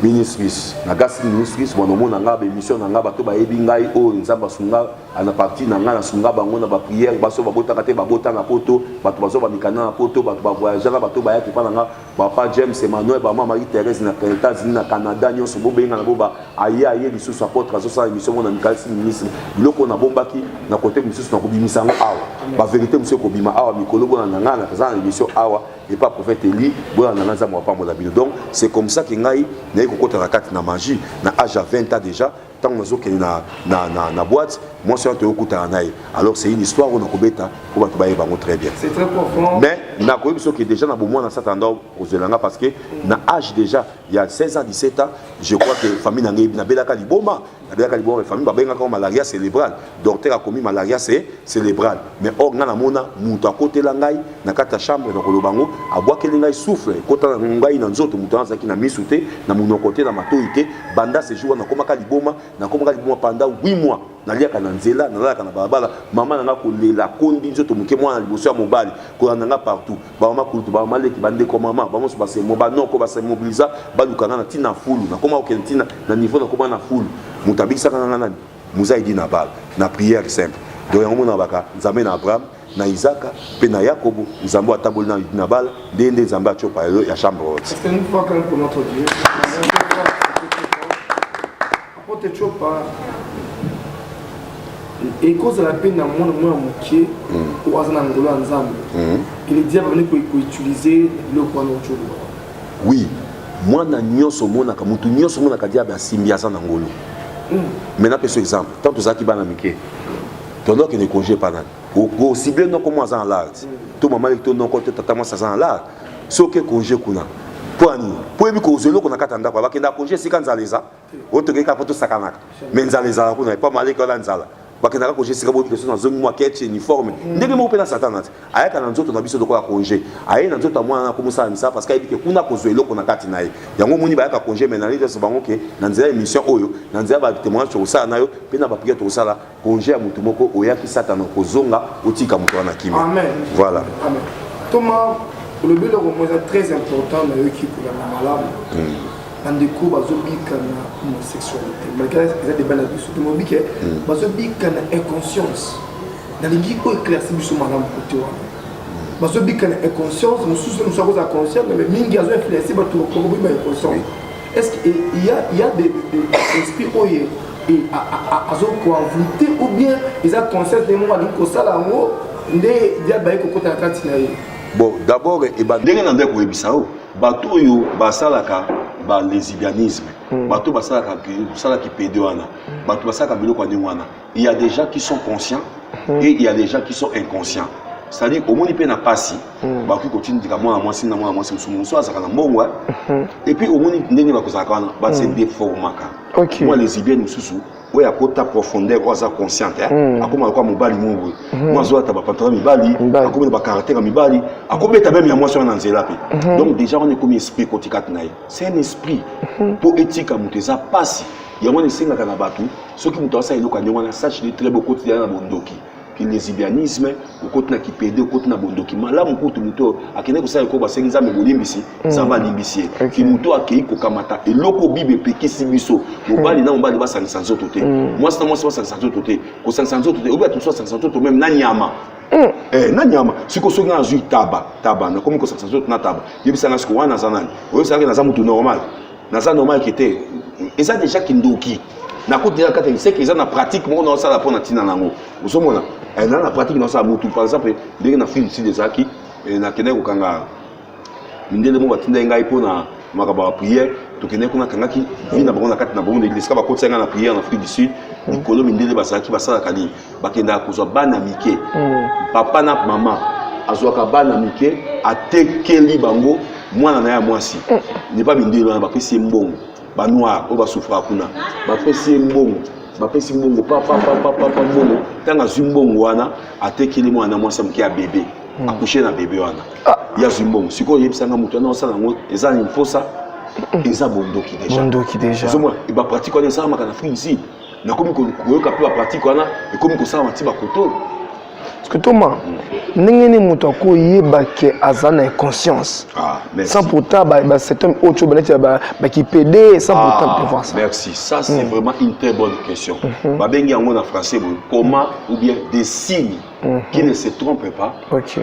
[SPEAKER 2] Ministries na Gassine Ministries on a ba émission na nga bato ba yebi ngai o nzamba sunga ana partie na nga na sunga bango na ba prière baso ba botaka te ba botanga poto bato bazo ba mikana na poto bato ba voyager na bato ba ya pa na nga papa James Emmanuel ba mama Marie Thérèse na États-Unis na Canada nyonso bo benga na bo ba aye lisusu apôtre azo sa émission na Gassine Ministries loko na bombaki na côté lisusu na kobimisa ngo awa ba vérité monsieur kobima awa mikolo bona na nga na za émission awa et pas prophète Eli bona na nza mo pa mo la bino donc c'est comme ça que ngai na kokota na kati na magie na âge à 20 ans déjà tant que na boîte
[SPEAKER 4] moi c'est un théo Koutanaï. Alors c'est une histoire où on a kobeta pour battre bango très bien.
[SPEAKER 1] C'est très profond.
[SPEAKER 4] Mais na ko biso que déjà na bon na cet endroit aux Zelanga parce que na âge déjà il y a 16 ans 17 ans je crois que famille na belaka liboma na belaka liboma famille ba benga comme malaria cérébrale docteur a commis malaria c'est cérébrale mais or na mona mutu à côté la ngai na kata chambre na kolobango a bois que ngai souffle kota ngai na nzoto mutu anza ki na misute na mon côté na matoité banda ce jour na komaka liboma pendant 8 mois naliaka na nzela nalaka na balabala mama nanga kolela kondi nzoto muke mwana liboso ya mobali kolandanga partout bamama kulutu bamama leki bande ko mama bamoso base moba non ko base mobiliza balukanga na tina fulu na koma okentina na niveau na koma na fulu mutabikisa kana nani muzaidi na bal na prière simple donc yango na baka nzambe na Abraham na Isaka pe na Yakobo nzambe ataboli na bal ndende nzambe achopa ya chambre haute.
[SPEAKER 1] C'est une fois quand même pour notre Dieu. Apôtre Chopa et cause de la peine dans mon moqué ou à Zanangola ensemble. Il est dit à venir pour utiliser le point de
[SPEAKER 4] oui, moi na nyonso mona ka mutu nyonso mona ka dia ba simbiasa na ngolo. Maintenant par exemple, tant que ça qui bana mike. Tondok que ne congé pas nan. Au cible non comment ça en l'art. Tout maman to non côté tata moi ça en l'art. So que congé kuna. Poani. Pour bi ko zelo kuna katanda kwa bakenda congé sikanzaleza. Oto ke ka poto sakanaka. Mais nzaleza kuna pas mal que nzala. Bakenda congé sikabo bi na zongi moi ketche uniforme. Ndenge mo pena satana. Ayaka na nzoto na biso dokola congé. Aye na nzoto mwana na komusa misa parce que ayebike kuna ko zelo kuna kati naye. Yango moni ba yaka congé mais na liste bango ke na nzela émission oyo, na nzela ba témoignage sur ça nayo, pena ba prière to sala congé ya mutu moko oyaki satana ko zonga otika mutu na kimi.
[SPEAKER 1] Amen.
[SPEAKER 4] Voilà.
[SPEAKER 1] Amen. Thomas, le but est très important dans l'équipe de la malade. Dans des cours, ils ont homosexualité. Malgré qu'ils ont des belles abus, ils ont dit qu'ils ont inconscience. Dans les gens qui éclaircissent, ils sont malades pour toi. Ils ont dit qu'ils ont inconscience, nous sommes conscients, mais ils ont influencé pour trouver inconscience. Est-ce qu'il y a des esprits qui ont envoûté ou bien ils ont conscience de moi, ils ont ça là, ils ont
[SPEAKER 4] bon, d'abord, il y a des gens qui ba lesbianisme, bato basalaka qui pédouana, bato basalaka biloko wana. Il y a des gens qui sont conscients et il y a des gens qui sont inconscients. C'est-à-dire au monde na pasi, ba ki continue dika moi moi sina moi musumu so azaka na mbongo et puis au monde ndenge ba kozaka wana ba se déformaka. Moi lesbienne mususu ouais à côté profondeur oza consciente akoma kwa mobali mungu moi zo ata ba pantalon mibali akoma ba caractère mibali akobeta même ya moi sur na nzela pe. Donc déjà on est comme esprit kotika naï. C'est un esprit pour éthique muteza pasi. Ya mona singa kana batu soki muto asa eloko nyonga na sache de très beaucoup quotidien na bondoki. Le lesbianisme, au côté qui pédé, au côté na bondoki. Là mon côté muto akene ko sa ko ba sengiza me bolimbisi, ça va limbisie. Ki muto akei ko kamata et loko bibe pekisi biso. Mobali na mobali ba sansanzo toté. Moi c'est sansanzo toté. Ko sansanzo toté, ou bien tout ça sansanzo toté même na nyama. Na nyama, siko soki na zui taba na comme ko sansanzo na taba. Yebisa na siko wana zanani. Oyo sa na za mutu normal. Na za normal qui était. Et ça déjà qui ndoki. Na côté de la c'est qu'ils ont la pratique mon on ça la pour na tina nango vous sommes là et dans la pratique dans ça mutu par exemple dès na fille ici des aki et na kene ko kanga mindele mo batinda ngai po na makaba prière to kene ko na kanga ki vina bango na kati na bango l'église ka ba kotenga na prière en Afrique du Sud nikolo mindele basaki basala kali bakenda kozwa bana mike papa na mama azwaka bana mike atekeli bango mwana na ya mwasi n'est pas mindele na ba pesi mbongo ba noir o ba souffra kuna ba pesi mbongo papa mbongo tanga zumbongo wana atekeli mwana mwasa mki ya bébé accoucher na bébé wana ya zumbongo siko yebisanga mutu na osala ngo eza ni fosa eza bondoki déjà so moi e ba pratique wana ça makana Afrique ici na komi ko yoka pe ba pratique wana e komi ko sala mati ba koto
[SPEAKER 1] parce que Thomas ndenge ni mutu ko yeba ke azana conscience sans pourtant c'est un autre qui pédé sans pourtant prévoir ça.
[SPEAKER 4] Merci, ça c'est vraiment une très bonne question. Ba bengi yango na français comment ou bien des signes qui ne se trompent pas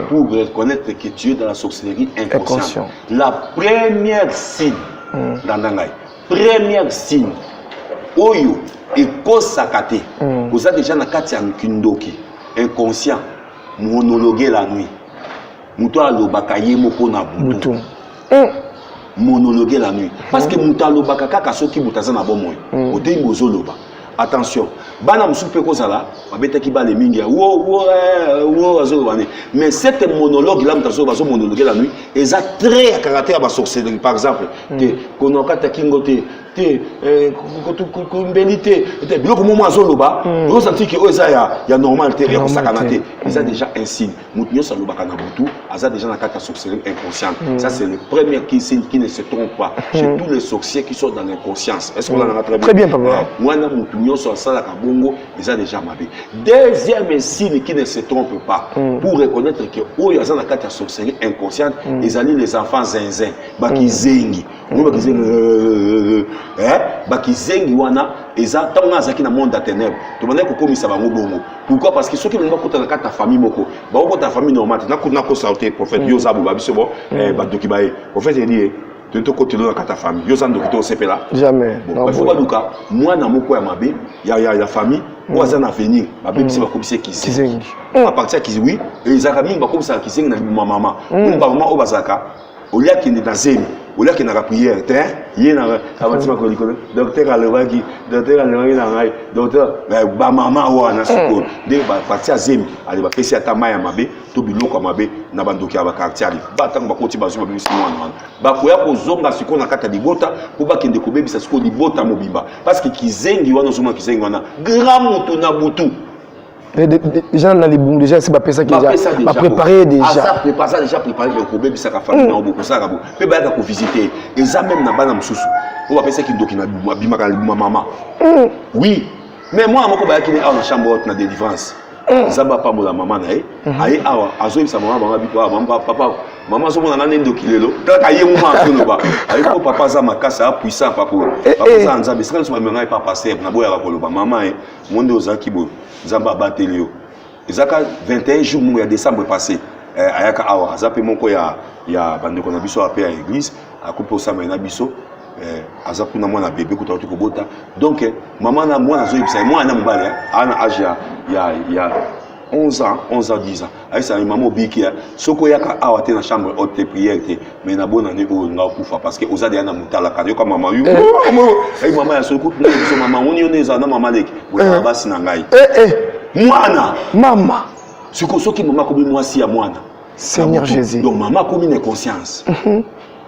[SPEAKER 4] pour reconnaître que tu es dans la sorcellerie inconscient. La première signe dans nangai. Première signe oyo ekosakate. Oza déjà na kati ya kindoki inconscient monologuer la nuit. Muto alobaka ye moko na butu. Monologuer la nuit. Parce que muto alobaka kaka soki mutaza na bomoy. Oteyi bozoloba. attention bana musupe kozala babeta ki bale mingi mais cette monologue là mutazo bazo monologue la nuit eza très à caractère ba sorcellerie par exemple te konokata kingote te kumbelité te biloko momo azoloba on senti que eza ya normalité et on sakanate eza déjà un signe mutunyo saloba kana butu eza déjà na kata sorcellerie inconsciente ça c'est le premier signe qui ne se trompe pas chez tous les sorciers qui sont dans l'inconscience est-ce qu'on en a très
[SPEAKER 1] bien papa
[SPEAKER 4] mwana mutunyo so sala ka bongo eza déjà mabe deuxième signe qui ne se trompe pas pour reconnaître que oyo eza na kata sorcellerie inconsciente ezali les enfants zinzin bakizengi bakizengi wana eza tango azaki na monde à ténèbres to bana ko komisa bango bongo pourquoi parce que ceux qui n'ont pas kata famille moko ba ko ta famille normale na ko sauter prophète yo zabu ba biso bo ba doki bae prophète dit tu te côté dans kata famille yo zando kito sepela
[SPEAKER 1] jamais
[SPEAKER 4] bon faut pas duka moi na moko ya mabe ya famille moi za na venir ba bebisi ba komisa kizengi à partir kizi oui et zaka mingi ba komisa kizengi na maman ba maman o bazaka olia qui est dans zemi olia qui na prière terre yé na abatima ko likolo docteur alewaki na ngai docteur ba mama wana siko de ba parti azemi ali ba pesi ata maya mabe to biloko mabe na bandoki aba quartier ali ba tango ba koti ba zo ba bisi mwana ba koya ko zonga siko na kata libota ko ba kende ko bebisa siko libota mobimba parce que kizengi wana zoma kizengi wana grand moto na butu
[SPEAKER 1] déjà dans les bons déjà c'est pas ça qui déjà préparé déjà
[SPEAKER 4] préparé le bébé ça ka famille na beaucoup ça ka bo pe ba ka visiter et ça même na bana msusu on va penser qu'il doki na bima ka maman oui mais moi moko ba ki ni na chambre haute na délivrance zamba pa mo la maman na ai awa azo isa maman ba bi ko papa maman so mona na ndo kilelo ka ye mo ma ko ba ai ko papa za makasa puissant papa za nzambe c'est quand ma pas passer na boya ka koloba maman monde ozaki bo Zamba Batelio. Ezaka 21 jours il y a décembre passé. Ayaka awa azape moko ya bandeko na biso apé à église a couper au sama na biso azapu na mwana bébé kuta ko bota. Donc maman na mwana zo ibisa mwana mbale ana âge ya 11 ans 10 ans. Aïssa maman biki soko yaka awa te na chambre haute prière te mais na bonne année o nga kufa parce que ozadi ana mutala ka yoka maman yu ay maman ya soko na biso maman oni oneza na maman leki bota basi na ngai mwana
[SPEAKER 1] mama
[SPEAKER 4] siko soki maman ko mwasi ya mwana
[SPEAKER 1] Seigneur Jésus
[SPEAKER 4] donc maman ko une conscience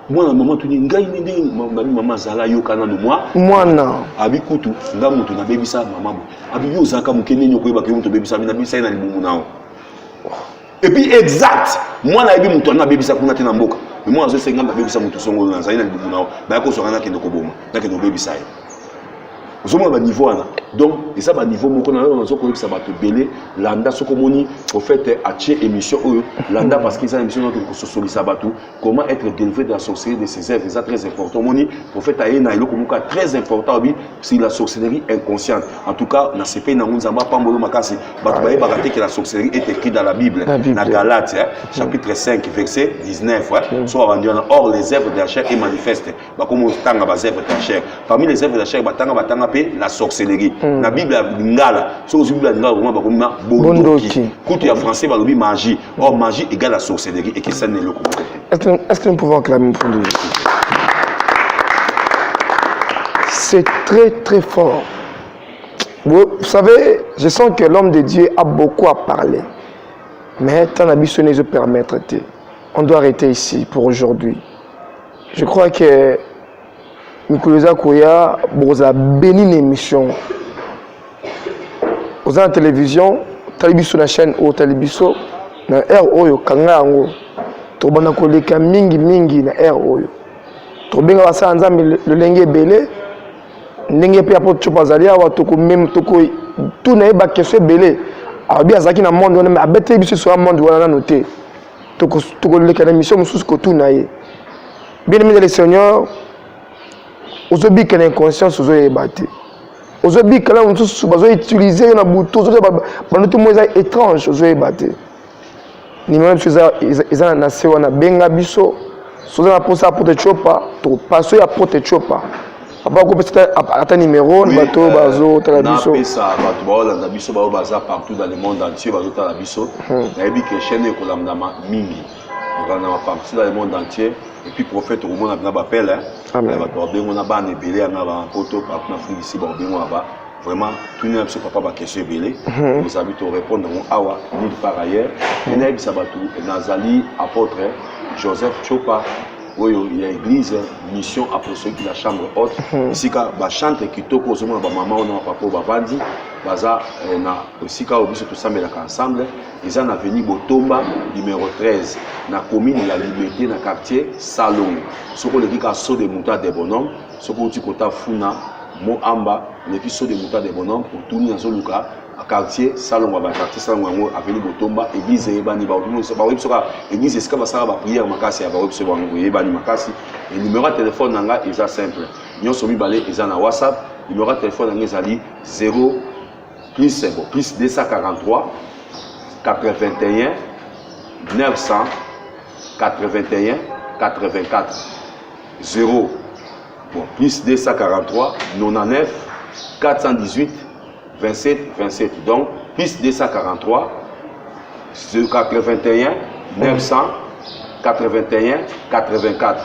[SPEAKER 4] mwana maman tu ni ngai ndi maman zala yoka na moi
[SPEAKER 1] mwana
[SPEAKER 4] abi kutu nga mutu na bebisa maman abi yo zaka mukene nyoko yeba ke mutu bebisa na bebisa na libumu nao et puis exact moi na ebi mutu na bebisa kuna te na mboka mais moi azo senga na bebisa mutu songo na zaina libumu nao ba ko sokana ke ndoko boma na ke no bebisa ye ozomona ba niveau wana donc et ça ba niveau moko na on zo ko ça ba te belé landa soko moni prophète a tie émission oyo landa parce que ça émission que so solisa batu comment être délivré de la sorcellerie de ses œuvres c'est très important moni prophète a ena iloko muka très important bi c'est la sorcellerie inconsciente en tout cas na CP na nzamba pambolo makasi batu ba yeba que la sorcellerie est écrite dans la Bible na Galates chapitre 5 verset 19 soit or les œuvres de la chair est manifeste ba comme tanga ba œuvres de la chair parmi les œuvres de la chair batanga la sorcellerie na Bible ngala so Bible ngala vraiment ba komina bondoki kutu ya français ba lobi magie or magie égale la sorcellerie et que ça n'est le
[SPEAKER 1] est-ce que nous pouvons acclamer pour Dieu c'est très très fort vous savez je sens que l'homme de Dieu a beaucoup à parler mais tant d'habitude ne se permettre on doit arrêter ici pour aujourd'hui je crois que Mikoloza Koya, vous avez béni une émission. Vous avez la télévision, télévision na chaîne ou télévision na air oyo kanga ngo. To bana ko leka mingi na air oyo. To benga basa nzambe le lenge belé. Ndenge pe apo chopa zalia wa to ko même to ko tout na ba kese belé. Abi azaki na monde on mais abete biso sur un monde wana noté. To ko leka na émission mususu ko tout na ye. Bien aimé le Seigneur, aujourd'hui que l'inconscience est battue. Aujourd'hui que là on se utiliser na bouton tout moins étrange aujourd'hui battue. Ni même chose ils ont nassé wana benga biso soza na posa pour te chopa to passo ya pour te chopa. Papa ko peut-être à numéro bato bazo tala biso.
[SPEAKER 4] Na pesa bato ba olanda biso ba baza partout dans le monde entier bazo tala biso. Na ebi que chaîne ko lamda mingi. On a partout dans le monde entier. Et puis prophète au moment où on appelle on a ban ebele na ba poto par na Afrique ici ba bengo ba vraiment tout le monde papa ba question belé nous habitons répondre à awa nulle part ailleurs et na bisabatu nazali apôtre Joseph Chopa oyo il y a église mission apostolique de la chambre haute sika ba chante kitoko zo mona ba mama ona papa ba bandi baza na sika obiso to sambela ensemble ils en avenue Botomba numéro 13 na commune la Liberté na quartier Salon soko le kika so de muta de bonhomme soko ti kota funa mo amba le kiso de muta de bonhomme pour tout ni azoluka à quartier Salon ba quartier Salon ngo avenue Botomba église ebani ba tout se ba webi soka église esika ba sala ba prière makasi ya ba webi so ba ngo ebani makasi et numéro de téléphone nanga eza simple nyonso mibale eza na WhatsApp numéro de téléphone nanga ezali 0 plus 243 81 900 81 84 0 bon, plus 243 99 418 27 27 donc plus 243 81 900 81 84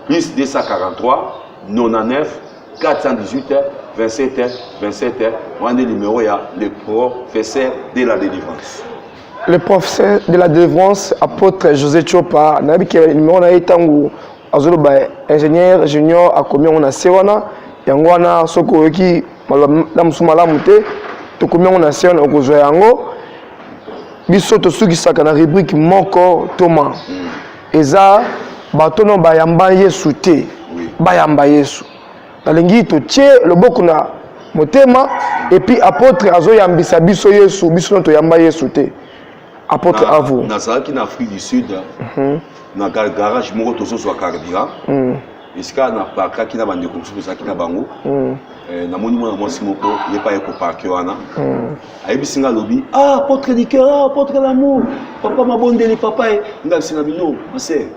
[SPEAKER 4] plus 243 99 418 27 27 on a des numéros, il y a le professeur de la délivrance.
[SPEAKER 1] Le professeur de la délivrance, apôtre José Chopa, on a dit que le numéro a été ingénieur junior à combien on a sewana, yangwana soko qui malamusumala mute, to combien on a sewana au gozo yango, biso to suki saka na rubrique moko Thomas. Eza batono bayamba Yesu te, bayamba Yesu. Nalingi to tche loboko na motema et puis apôtre azo yambisa biso Yesu biso to yamba Yesu te. Apôtre à vous.
[SPEAKER 4] Nazaraki na Afrique du Sud. Na garage moko tozo so carburant. Iska na parka kina bande ko so kina bango. Na moni mona mwasi moko ye pa yeko parker wana. Ayibisinga lobi apôtre du cœur, apôtre l'amour. Papa mabondeli papa ngabisinga bino. Mase.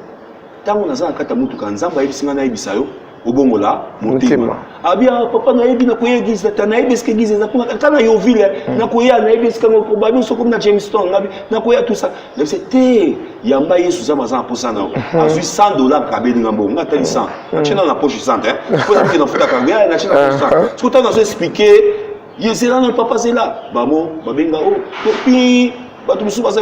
[SPEAKER 4] Tango nazana kata mutu kanzamba ayibisinga na yibisayo. Obongola motema abia papa na yebi na koye église na yebi eske église na kana yo ville na koya na yebi eske ko babi so comme na Jamestown na koya tout ça c'était yamba Yesu za mazan posa na azui $100 kabeli ngambo ngata 100 chena na poche 100 pour ça que na futa kanga na chena 100 tout temps expliquer yezela na papa zela bamo babenga o puis bato musu baza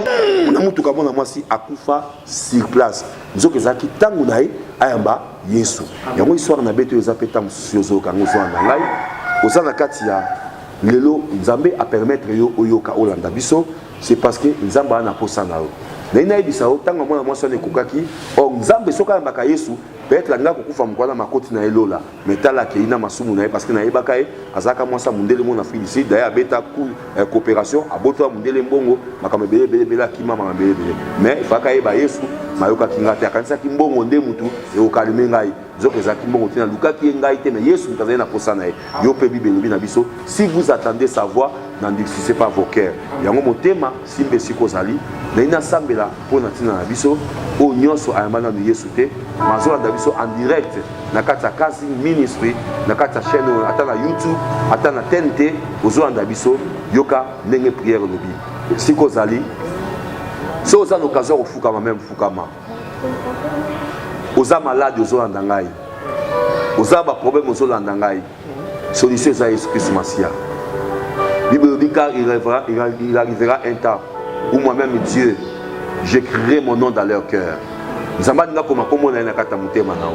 [SPEAKER 4] na mutu kabona mwasi akufa sur place nzoke zaki tangu naye ayamba Yesu yango histoire na beto ezapeta musu yozo kango zo na ngai ozana kati ya lelo nzambe a permettre yo oyoka olanda biso c'est parce que nzamba na posa na yo na ibisa o tango mwana mwasi ne kokaki o nzambe soka mbaka Yesu peut-être la ngako kufa mkwana makoti na elola metala ke ina masumu na parce que na yebaka e azaka mwasa mundele mona Afrique du Sud d'ailleurs beta coopération aboto mundele mbongo makama bele kima makama bele mais faka yeba Yesu mayoka kingata kanisa kimbongo nde mutu e okalime ngai zoke za kimbongo tina luka ki ngai te mais Yesu mkaza na posa na yo pe bibelobi na biso si vous attendez sa voix n'endurcissez pas vos cœurs yango motema simbe sikozali na ina sambela pona tina na biso o nyonso ayambana na Yesu te mazola da biso en direct na kata kasi ministry na kata chaîne ata na YouTube ata na TNT ozolanda biso yoka ndenge prière lobi sikozali so oza na occasion ofukama même fukama oza malade ozolanda ngai oza ba problème ozolanda ngai solution eza Yesu Christ Masia Bible dit car il arrivera un temps où moi-même Dieu j'écrirai mon nom dans leur cœur. Nzamba nga koma komona na kata mutema nao.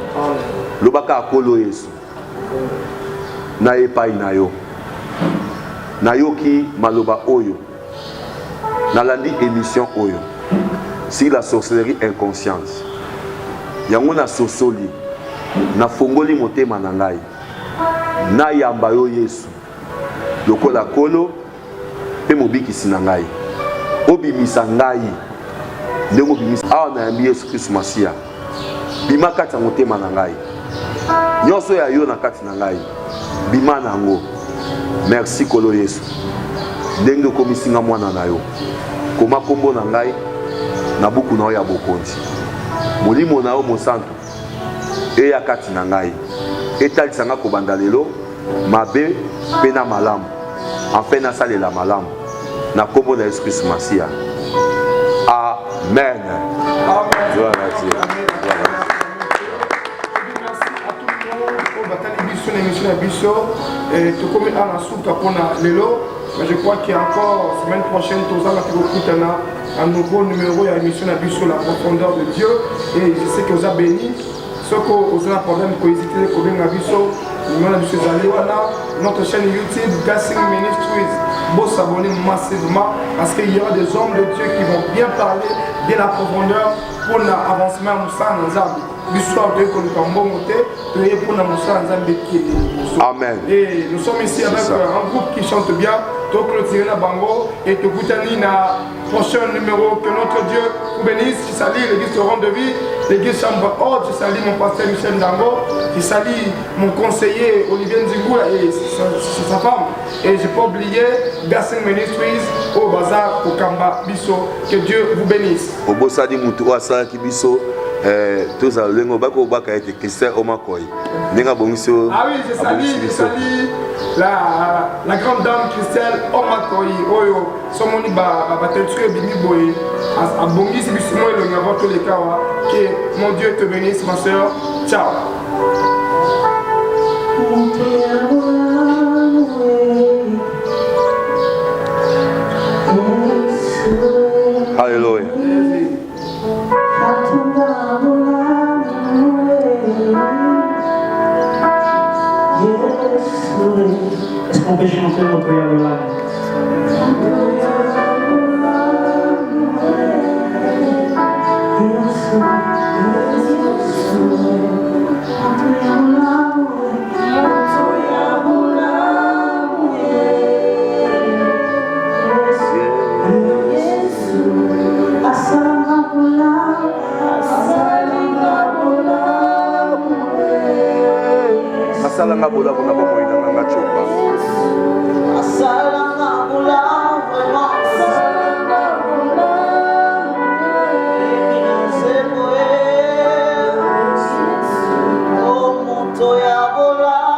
[SPEAKER 4] Lobaka akolo Yesu. Na epai na yo. Na yoki maloba oyo. Na landi émission oyo. Si la sorcellerie inconsciente. Yango na sosoli. Na fongoli motema na ngai. Na yamba yo Yesu. Lokola kolo pe mobikisi na ngai. Obimisa ngai. Ndenge obimisa awa na yambi Yesu Christ Masia. Bima kati ya motema na ngai. Nyonso ya yo na kati na ngai. Bima nango. Merci kolo Yesu. Ndenge komisinga mwana na yo. Koma kombo na ngai na buku na yo ya bokonzi. Molimo na yo mosantu. Eya kati na ngai. Etalisanga kobanda lelo mabe pena malamu. Enfin na salela malamu. Na kombo na Yesu Christ Masia. Amen. Gloire à Dieu.
[SPEAKER 1] sur l'émission de Bisso, tu commis à la soupe pour l'élo. Mais je crois qu'il y a encore, semaine prochaine, tous les gens un nouveau numéro de l'émission de Bisso, la profondeur de Dieu. Et je sais que vous avez béni. Ceux qui ont un problème pour hésiter, notre chaîne YouTube, Gassing Ministries, vous s'abonner massivement parce qu'il y aura des hommes de Dieu qui vont bien parler, bien la profondeur pour l'avancement de Moussa Nzambi. L'histoire de Kolukambon Moté, pour Moussa Nzambi qui est.
[SPEAKER 4] Amen.
[SPEAKER 1] Et nous sommes ici avec un groupe qui chante bien, donc le Tirena Bango, et te goutani na prochain numéro que notre Dieu vous bénisse. Je salue l'église de Rond de Vie, l'église Chambre Haute, je salue mon pasteur Michel Dango, je salue mon conseiller Olivier Nzingoula et sa femme. Et je ne peux pas oublier Gassing Ministries au Bazar au Kamba Bisso. Que Dieu vous bénisse.
[SPEAKER 4] Au Bossadi Moutou Asa Kibiso, tous à l'engo bako baka été Christian Omakoy. Nenga bongiso.
[SPEAKER 1] Ah oui, je salue la grande dame Christelle Omakoy. Oyo, somoni ba tenture bimi boy. A bongi si bisimo le ngavo tous les cas. Que mon Dieu te bénisse ma soeur. Ciao.
[SPEAKER 4] Alléluia.
[SPEAKER 5] Est-ce qu'on peut chanter notre prière de l'âme?
[SPEAKER 4] Asalanga bola bona bomo ina nga chopa.
[SPEAKER 3] Asalanga bola vraiment. Asalanga bola. Oh moto ya bola.